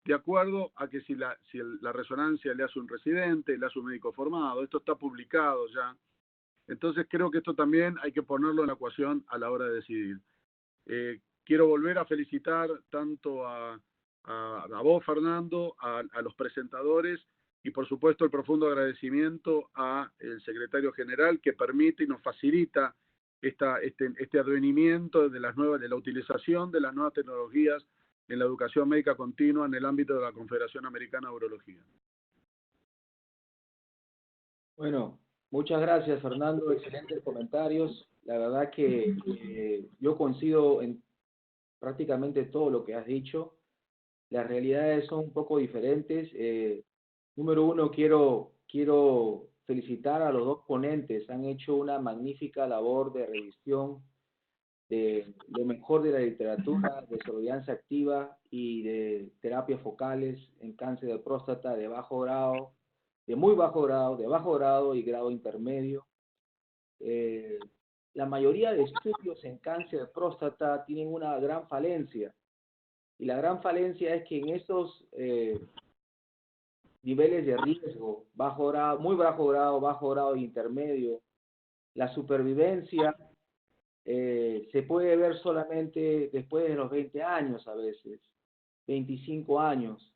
de acuerdo a que si la resonancia le hace un residente, le hace un médico formado. Esto está publicado ya. Entonces creo que esto también hay que ponerlo en la ecuación a la hora de decidir. Quiero volver a felicitar tanto a vos, Fernando, a los presentadores y por supuesto el profundo agradecimiento al secretario general que permite y nos facilita este advenimiento de la utilización de las nuevas tecnologías en la educación médica continua en el ámbito de la Confederación Americana de Urología. Bueno, muchas gracias, Fernando. Excelentes comentarios. La verdad que yo coincido en prácticamente todo lo que has dicho. Las realidades son un poco diferentes. Número uno, quiero felicitar a los 2 ponentes. Han hecho una magnífica labor de revisión de lo mejor de la literatura de surveillance activa y de terapias focales en cáncer de próstata de bajo grado, de muy bajo grado, de bajo grado y grado intermedio. La mayoría de estudios en cáncer de próstata tienen una gran falencia, y la gran falencia es que en estos niveles de riesgo, bajo grado, muy bajo grado e intermedio, la supervivencia se puede ver solamente después de los 20 años a veces, 25 años,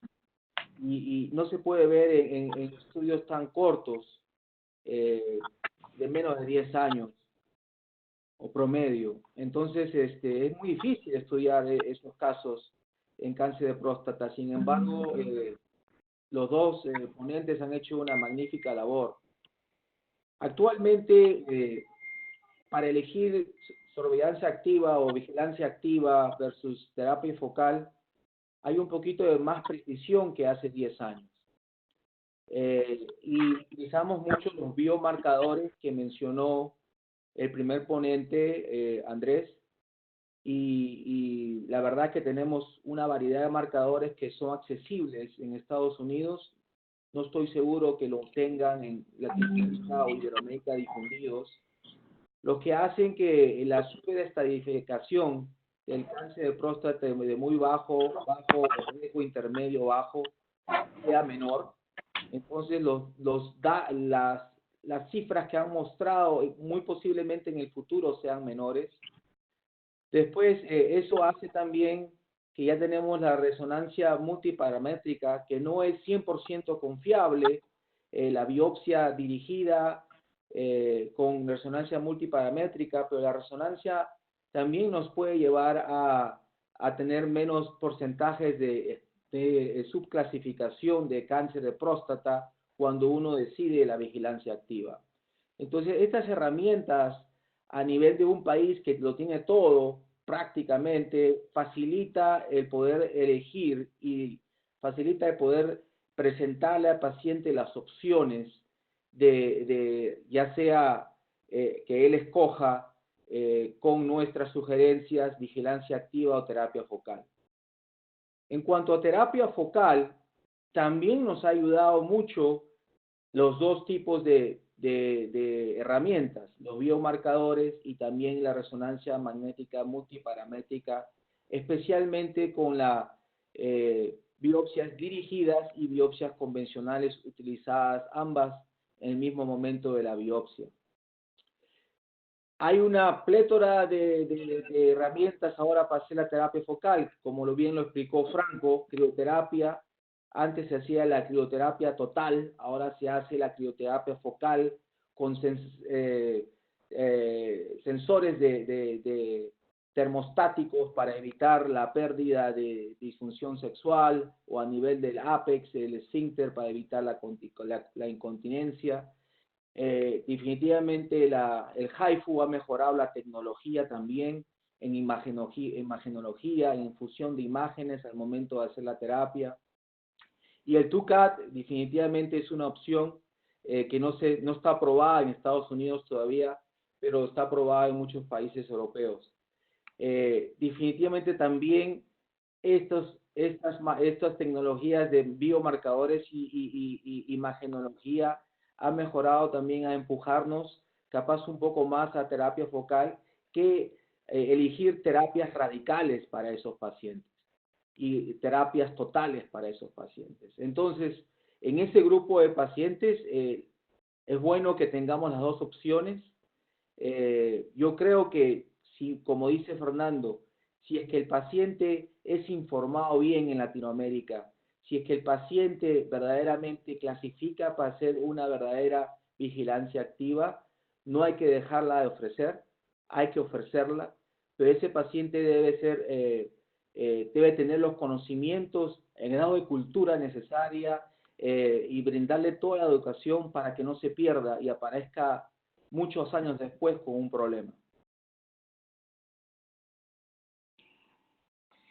y no se puede ver en estudios tan cortos, de menos de 10 años o promedio. Entonces, es muy difícil estudiar esos casos en cáncer de próstata. Sin embargo, los 2 ponentes han hecho una magnífica labor. Actualmente, para elegir surveillance activa o vigilancia activa versus terapia focal, hay un poquito de más precisión que hace 10 años. Y utilizamos mucho los biomarcadores que mencionó el primer ponente, Andrés, y la verdad que tenemos una variedad de marcadores que son accesibles en Estados Unidos. No estoy seguro que lo tengan en Latinoamérica o Iberoamérica difundidos, lo que hacen que la subestadificación del cáncer de próstata de muy bajo, riesgo intermedio, bajo, sea menor. Entonces, las cifras que han mostrado, muy posiblemente en el futuro sean menores. Después, eso hace también que ya tenemos la resonancia multiparamétrica, que no es 100% confiable, la biopsia dirigida con resonancia multiparamétrica, pero la resonancia también nos puede llevar a tener menos porcentajes de subclasificación de cáncer de próstata cuando uno decide la vigilancia activa. Entonces, estas herramientas a nivel de un país que lo tiene todo, prácticamente facilita el poder elegir y facilita el poder presentarle al paciente las opciones ya sea que él escoja con nuestras sugerencias, vigilancia activa o terapia focal. En cuanto a terapia focal, también nos ha ayudado mucho los dos tipos de herramientas, los biomarcadores y también la resonancia magnética multiparamétrica, especialmente con las biopsias dirigidas y biopsias convencionales utilizadas ambas en el mismo momento de la biopsia. Hay una plétora de herramientas ahora para hacer la terapia focal, como bien lo explicó Franco, crioterapia. Antes se hacía la crioterapia total, ahora se hace la crioterapia focal con sensores de termostáticos para evitar la pérdida de disfunción sexual, o a nivel del ápex, el esfínter, para evitar la incontinencia. Definitivamente el HIFU ha mejorado la tecnología también en imagenología, en infusión de imágenes al momento de hacer la terapia. Y el TUCAT definitivamente es una opción que no está aprobada en Estados Unidos todavía, pero está aprobada en muchos países europeos. Definitivamente también estas tecnologías de biomarcadores y imagenología han mejorado también a empujarnos capaz un poco más a terapia focal que elegir terapias radicales para esos pacientes y terapias totales para esos pacientes. Entonces, en ese grupo de pacientes es bueno que tengamos las dos opciones. Yo creo que, como dice Fernando, si es que el paciente es informado bien en Latinoamérica, si es que el paciente verdaderamente clasifica para hacer una verdadera vigilancia activa, no hay que dejarla de ofrecer, hay que ofrecerla, pero ese paciente debe tener los conocimientos, el grado de cultura necesaria y brindarle toda la educación para que no se pierda y aparezca muchos años después con un problema.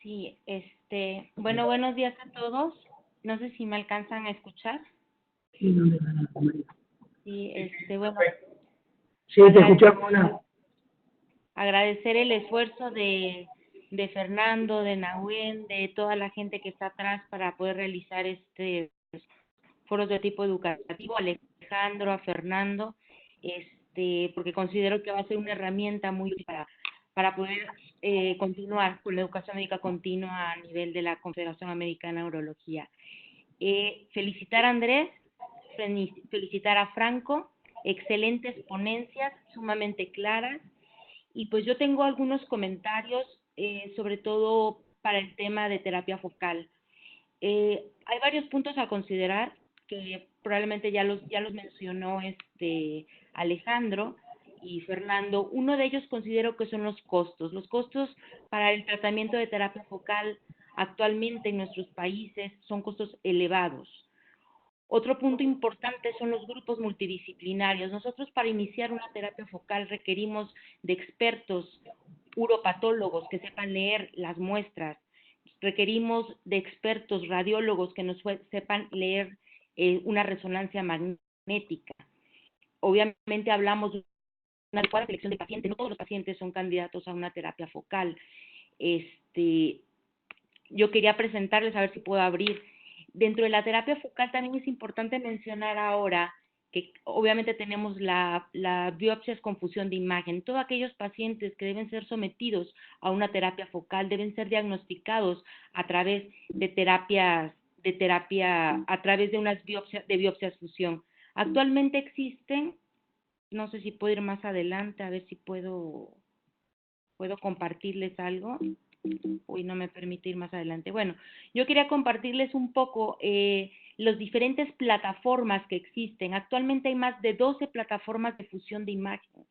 Sí, bueno, buenos días a todos. No sé si me alcanzan a escuchar. Sí, ¿dónde van a comer? Sí, bueno. Sí, te escuchamos, Ana. Agradecer el esfuerzo de Fernando, de Nahuen, de toda la gente que está atrás para poder realizar foros de tipo educativo, a Alejandro, a Fernando, porque considero que va a ser una herramienta muy útil para poder continuar con la educación médica continua a nivel de la Confederación Americana de Urología. Felicitar a Andrés, felicitar a Franco, excelentes ponencias, sumamente claras, y pues yo tengo algunos comentarios, sobre todo para el tema de terapia focal. Hay varios puntos a considerar que probablemente ya los mencionó Alejandro y Fernando. Uno de ellos considero que son los costos. Los costos para el tratamiento de terapia focal actualmente en nuestros países son costos elevados. Otro punto importante son los grupos multidisciplinarios. Nosotros, para iniciar una terapia focal, requerimos de expertos uropatólogos que sepan leer las muestras. Requerimos de expertos radiólogos que nos sepan leer una resonancia magnética. Obviamente hablamos de una adecuada selección de pacientes. No todos los pacientes son candidatos a una terapia focal. Yo quería presentarles, a ver si puedo abrir. Dentro de la terapia focal también es importante mencionar ahora que obviamente tenemos la biopsias con fusión de imagen. Todos aquellos pacientes que deben ser sometidos a una terapia focal deben ser diagnosticados a través de terapia, a través de unas biopsias fusión. Actualmente existen, no sé si puedo ir más adelante, a ver si puedo compartirles algo. Uy, no me permite ir más adelante. Bueno, yo quería compartirles un poco las diferentes plataformas que existen. Actualmente hay más de 12 plataformas de fusión de imagen,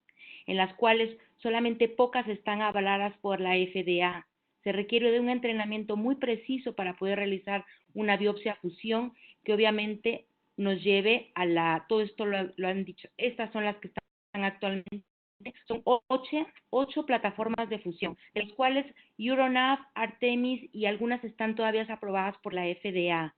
en las cuales solamente pocas están avaladas por la FDA. Se requiere de un entrenamiento muy preciso para poder realizar una biopsia fusión, que obviamente nos lleve a todo esto lo han dicho, estas son las que están actualmente, son ocho plataformas de fusión, de las cuales Euronav, Artemis y algunas están todavía aprobadas por la FDA.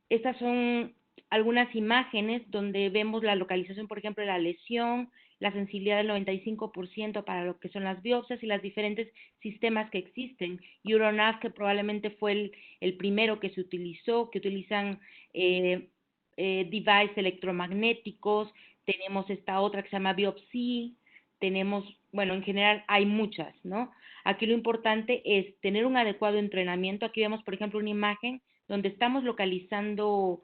Estas son algunas imágenes donde vemos la localización, por ejemplo, de la lesión, la sensibilidad del 95% para lo que son las biopsias y los diferentes sistemas que existen. Euronav, que probablemente fue el primero que se utilizó, que utilizan devices electromagnéticos. Tenemos esta otra que se llama Biopsy, tenemos, bueno, en general hay muchas, ¿no? Aquí lo importante es tener un adecuado entrenamiento. Aquí vemos, por ejemplo, una imagen donde estamos localizando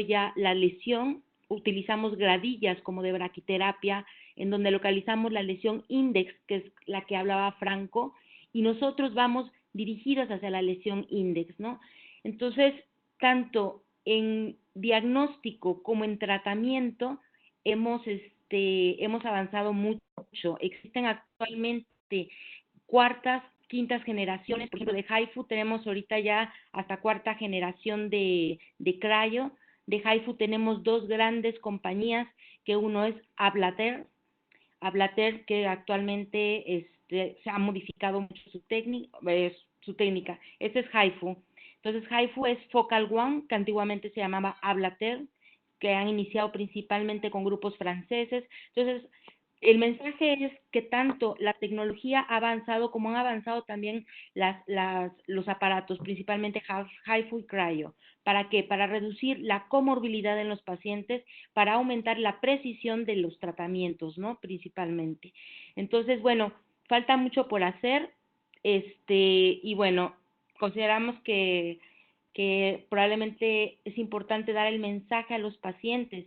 ya la lesión. Utilizamos gradillas como de braquiterapia, en donde localizamos la lesión index, que es la que hablaba Franco, y nosotros vamos dirigidos hacia la lesión index, ¿no? Entonces, tanto en diagnóstico como en tratamiento hemos avanzado mucho. Existen actualmente cuartas, quintas generaciones, por ejemplo, de HIFU tenemos ahorita ya hasta cuarta generación de cryo. De HIFU tenemos dos grandes compañías, que uno es Ablater, que actualmente se ha modificado mucho su técnica. Este es HIFU. Entonces, HIFU es Focal One, que antiguamente se llamaba Ablater, que han iniciado principalmente con grupos franceses. Entonces, el mensaje es que tanto la tecnología ha avanzado como han avanzado también los aparatos, principalmente HIFU y cryo. ¿Para qué? Para reducir la comorbilidad en los pacientes, para aumentar la precisión de los tratamientos, ¿no? Principalmente. Entonces, bueno, falta mucho por hacer, y bueno, consideramos que probablemente es importante dar el mensaje a los pacientes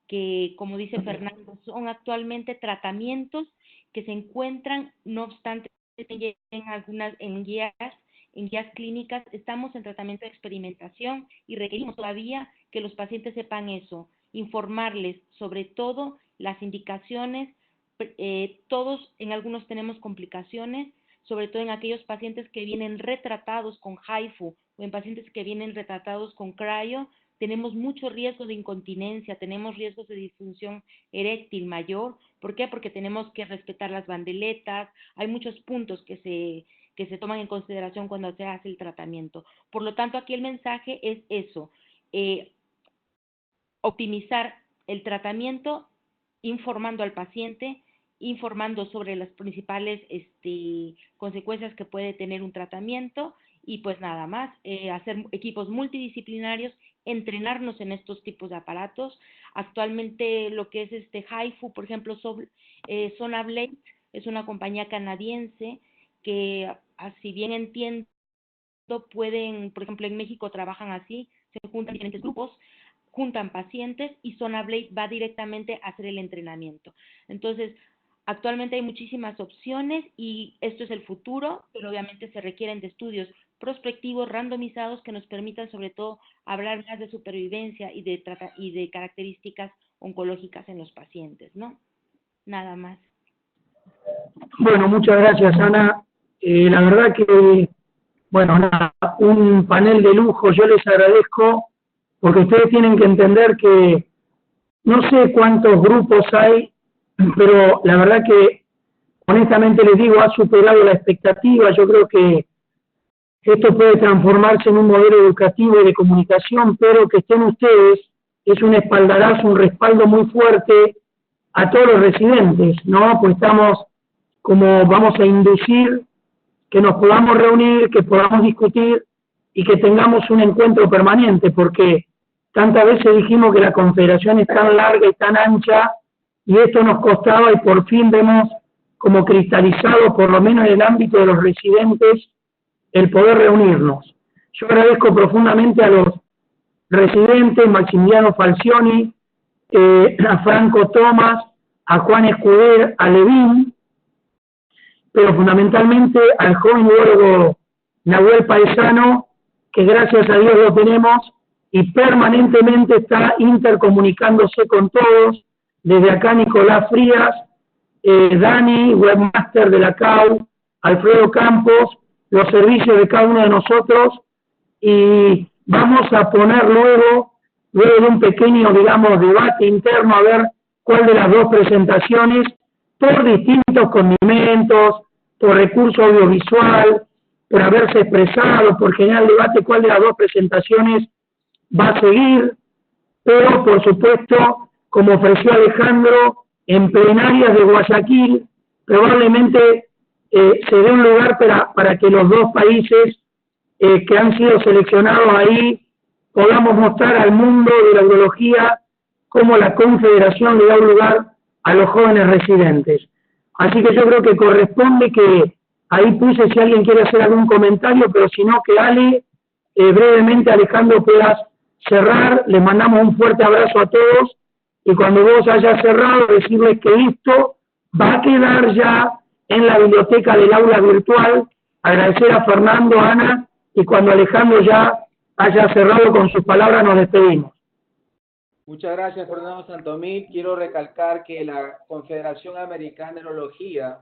que, como dice Fernando, son actualmente tratamientos que se encuentran, no obstante, en guías clínicas, estamos en tratamiento de experimentación y requerimos todavía que los pacientes sepan eso, informarles sobre todo las indicaciones. Todos en algunos tenemos complicaciones, sobre todo en aquellos pacientes que vienen retratados con HIFU o en pacientes que vienen retratados con cryo. Tenemos mucho riesgo de incontinencia, tenemos riesgos de disfunción eréctil mayor. ¿Por qué? Porque tenemos que respetar las bandeletas, hay muchos puntos que se toman en consideración cuando se hace el tratamiento. Por lo tanto, aquí el mensaje es eso, optimizar el tratamiento, informando al paciente, informando sobre las principales consecuencias que puede tener un tratamiento, y pues nada más, hacer equipos multidisciplinarios, entrenarnos en estos tipos de aparatos. Actualmente lo que es HIFU, por ejemplo, Sonablade, es una compañía canadiense que, si bien entiendo, pueden, por ejemplo, en México trabajan así, se juntan diferentes grupos, juntan pacientes y Sonablade va directamente a hacer el entrenamiento. Entonces, actualmente hay muchísimas opciones y esto es el futuro, pero obviamente se requieren de estudios prospectivos, randomizados, que nos permitan sobre todo hablar más de supervivencia y de características oncológicas en los pacientes, ¿no? Nada más. Bueno, muchas gracias, Ana. La verdad que, bueno, nada, un panel de lujo. Yo les agradezco, porque ustedes tienen que entender que no sé cuántos grupos hay, pero la verdad que, honestamente les digo, ha superado la expectativa. Yo creo que esto puede transformarse en un modelo educativo y de comunicación, pero que estén ustedes es un espaldarazo, un respaldo muy fuerte a todos los residentes, ¿no? Pues vamos a inducir que nos podamos reunir, que podamos discutir y que tengamos un encuentro permanente, porque tantas veces dijimos que la confederación es tan larga y tan ancha, y esto nos costaba, y por fin vemos como cristalizado, por lo menos en el ámbito de los residentes, el poder reunirnos. Yo agradezco profundamente a los residentes, Maximiliano Falcioni, a Franco Tomás, a Juan Escuder, a Levín, pero fundamentalmente al joven biólogo Nahuel Paesano, que gracias a Dios lo tenemos y permanentemente está intercomunicándose con todos. Desde acá Nicolás Frías, Dani, webmaster de la CAU, Alfredo Campos, los servicios de cada uno de nosotros, y vamos a poner luego luego de un pequeño, digamos, debate interno, a ver cuál de las dos presentaciones, por distintos condimentos, por recurso audiovisual, por haberse expresado, por generar debate, cuál de las dos presentaciones va a seguir, pero por supuesto, como ofreció Alejandro, en plenarias de Guayaquil, probablemente se dé un lugar para que los dos países que han sido seleccionados ahí podamos mostrar al mundo de la urología cómo la Confederación le da un lugar a los jóvenes residentes. Así que yo creo que corresponde que ahí puse si alguien quiere hacer algún comentario, pero si no, que Ale, brevemente, Alejandro, puedas cerrar. Les mandamos un fuerte abrazo a todos y cuando vos hayas cerrado, decirles que esto va a quedar ya en la biblioteca del aula virtual. Agradecer a Fernando, Ana, y cuando Alejandro ya haya cerrado con sus palabras, nos despedimos. Muchas gracias, Fernando Santomil. Quiero recalcar que la Confederación Americana de Urología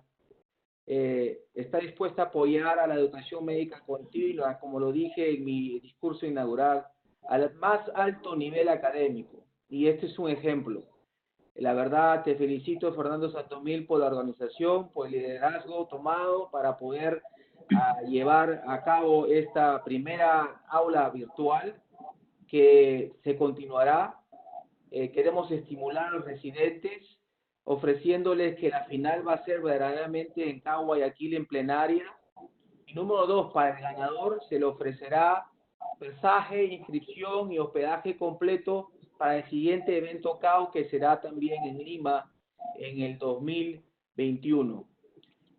está dispuesta a apoyar a la educación médica continua, como lo dije en mi discurso inaugural, al más alto nivel académico. Y este es un ejemplo. La verdad, te felicito, Fernando Santomil, por la organización, por el liderazgo tomado para poder llevar a cabo esta primera aula virtual que se continuará. Queremos estimular a los residentes ofreciéndoles que la final va a ser verdaderamente en CAU Guayaquil en plenaria. Y número 2, para el ganador se le ofrecerá pasaje, inscripción y hospedaje completo para el siguiente evento CAU, que será también en Lima en el 2021.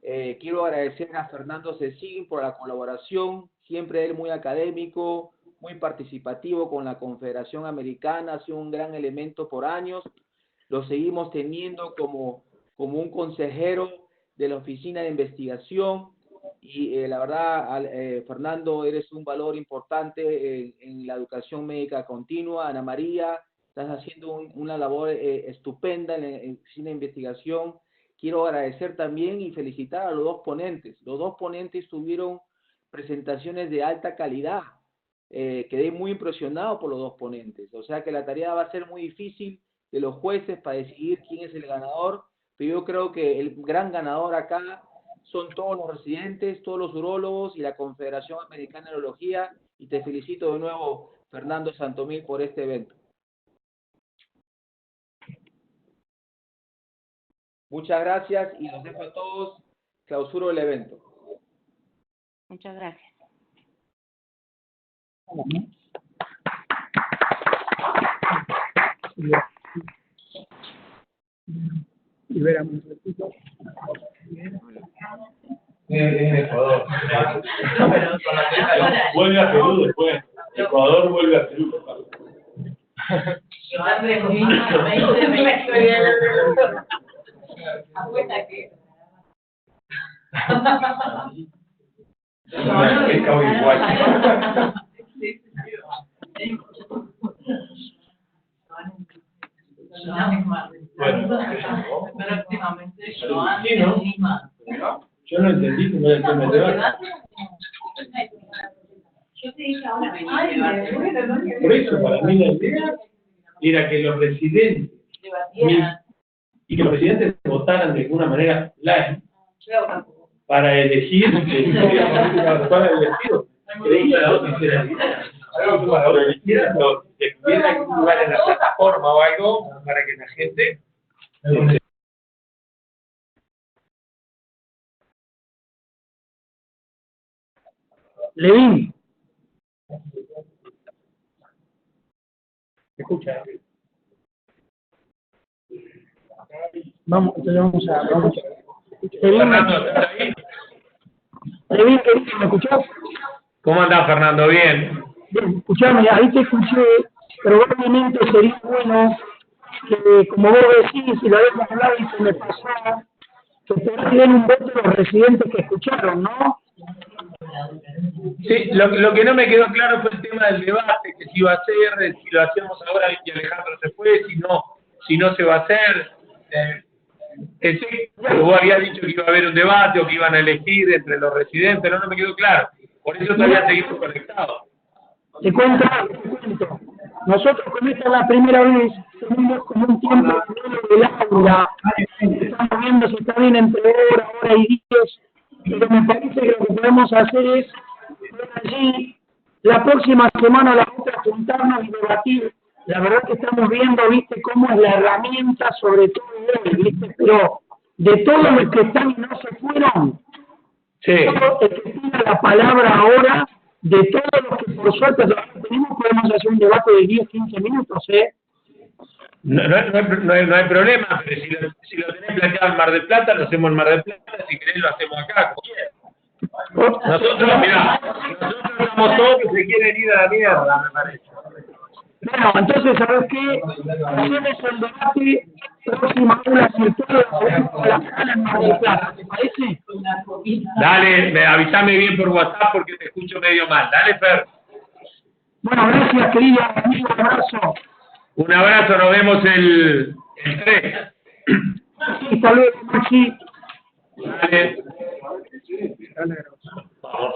Quiero agradecer a Fernando Cecín por la colaboración, siempre él muy académico, muy participativo con la Confederación Americana, ha sido un gran elemento por años. Lo seguimos teniendo como un consejero de la Oficina de Investigación y la verdad, Fernando, eres un valor importante en la educación médica continua. Ana María, estás haciendo una labor estupenda en la Oficina de Investigación. Quiero agradecer también y felicitar a los dos ponentes. Los dos ponentes tuvieron presentaciones de alta calidad. Quedé muy impresionado por los dos ponentes. O sea que la tarea va a ser muy difícil de los jueces para decidir quién es el ganador, pero yo creo que el gran ganador acá son todos los residentes, todos los urólogos y la Confederación Americana de Urología, y te felicito de nuevo, Fernando Santomil, por este evento. Muchas gracias y los dejo a todos. Clausuro el evento. Muchas gracias. Liberamos un ratito. En Ecuador. Vuelve a Perú después. Ecuador vuelve a Perú. Apuesta que. Yo no entendí cómo era el tema del debate. Yo te dije ahora Por eso, para mí la idea era que los residentes y que los residentes votaran de alguna manera live para elegir para el elegido. Creí que la otra era lo eligieran, que tuviera algún lugar en la plataforma o algo para que la gente Levin. escucha. Vamos a Levin, Fernando, ¿estás ahí? Levin, querido, ¿me escuchás? ¿Cómo andás, Fernando? Bien. Bien, escuchame, ahí te escuché. Probablemente sería bueno que, como vos decís, y lo habíamos hablado y se me pasó, que te den un voto a los residentes que escucharon, ¿no? Sí, lo que no me quedó claro fue el tema del debate, que si iba a ser, si lo hacemos ahora y Alejandro se fue, si no se va a hacer. Vos habías dicho que iba a haber un debate o que iban a elegir entre los residentes, no me quedó claro. Por eso todavía seguimos conectados. Te cuento. nosotros como esta es la primera vez, tenemos como un tiempo del aula, estamos viendo si está bien entre hora y 10, pero me parece que lo que podemos hacer es, allí, la próxima semana la otra, juntarnos y debatir. La verdad que estamos viendo, viste, cómo es la herramienta, sobre todo hoy, viste, pero de todos los que están y no se fueron, todo el que tiene la palabra ahora, de todos los que por suerte todavía tenemos, podemos hacer un debate de 10, 15 minutos, No hay problema, pero si lo tenés planteado en Mar del Plata, lo hacemos en Mar del Plata, si querés lo hacemos acá, como quieras. Nosotros, mirá, nosotros estamos todos que se quieren ir a la mierda, me parece. Bueno, entonces, ¿sabes qué? Hacemos el debate próxima aula virtual de la sala en Mar del Plata, ¿te parece? Dale, avísame bien por WhatsApp porque te escucho medio mal. Dale, Fer. Bueno, gracias, querido amigo, un abrazo. Un abrazo, nos vemos el 3. Hasta luego, Maxi. Dale. Vamos.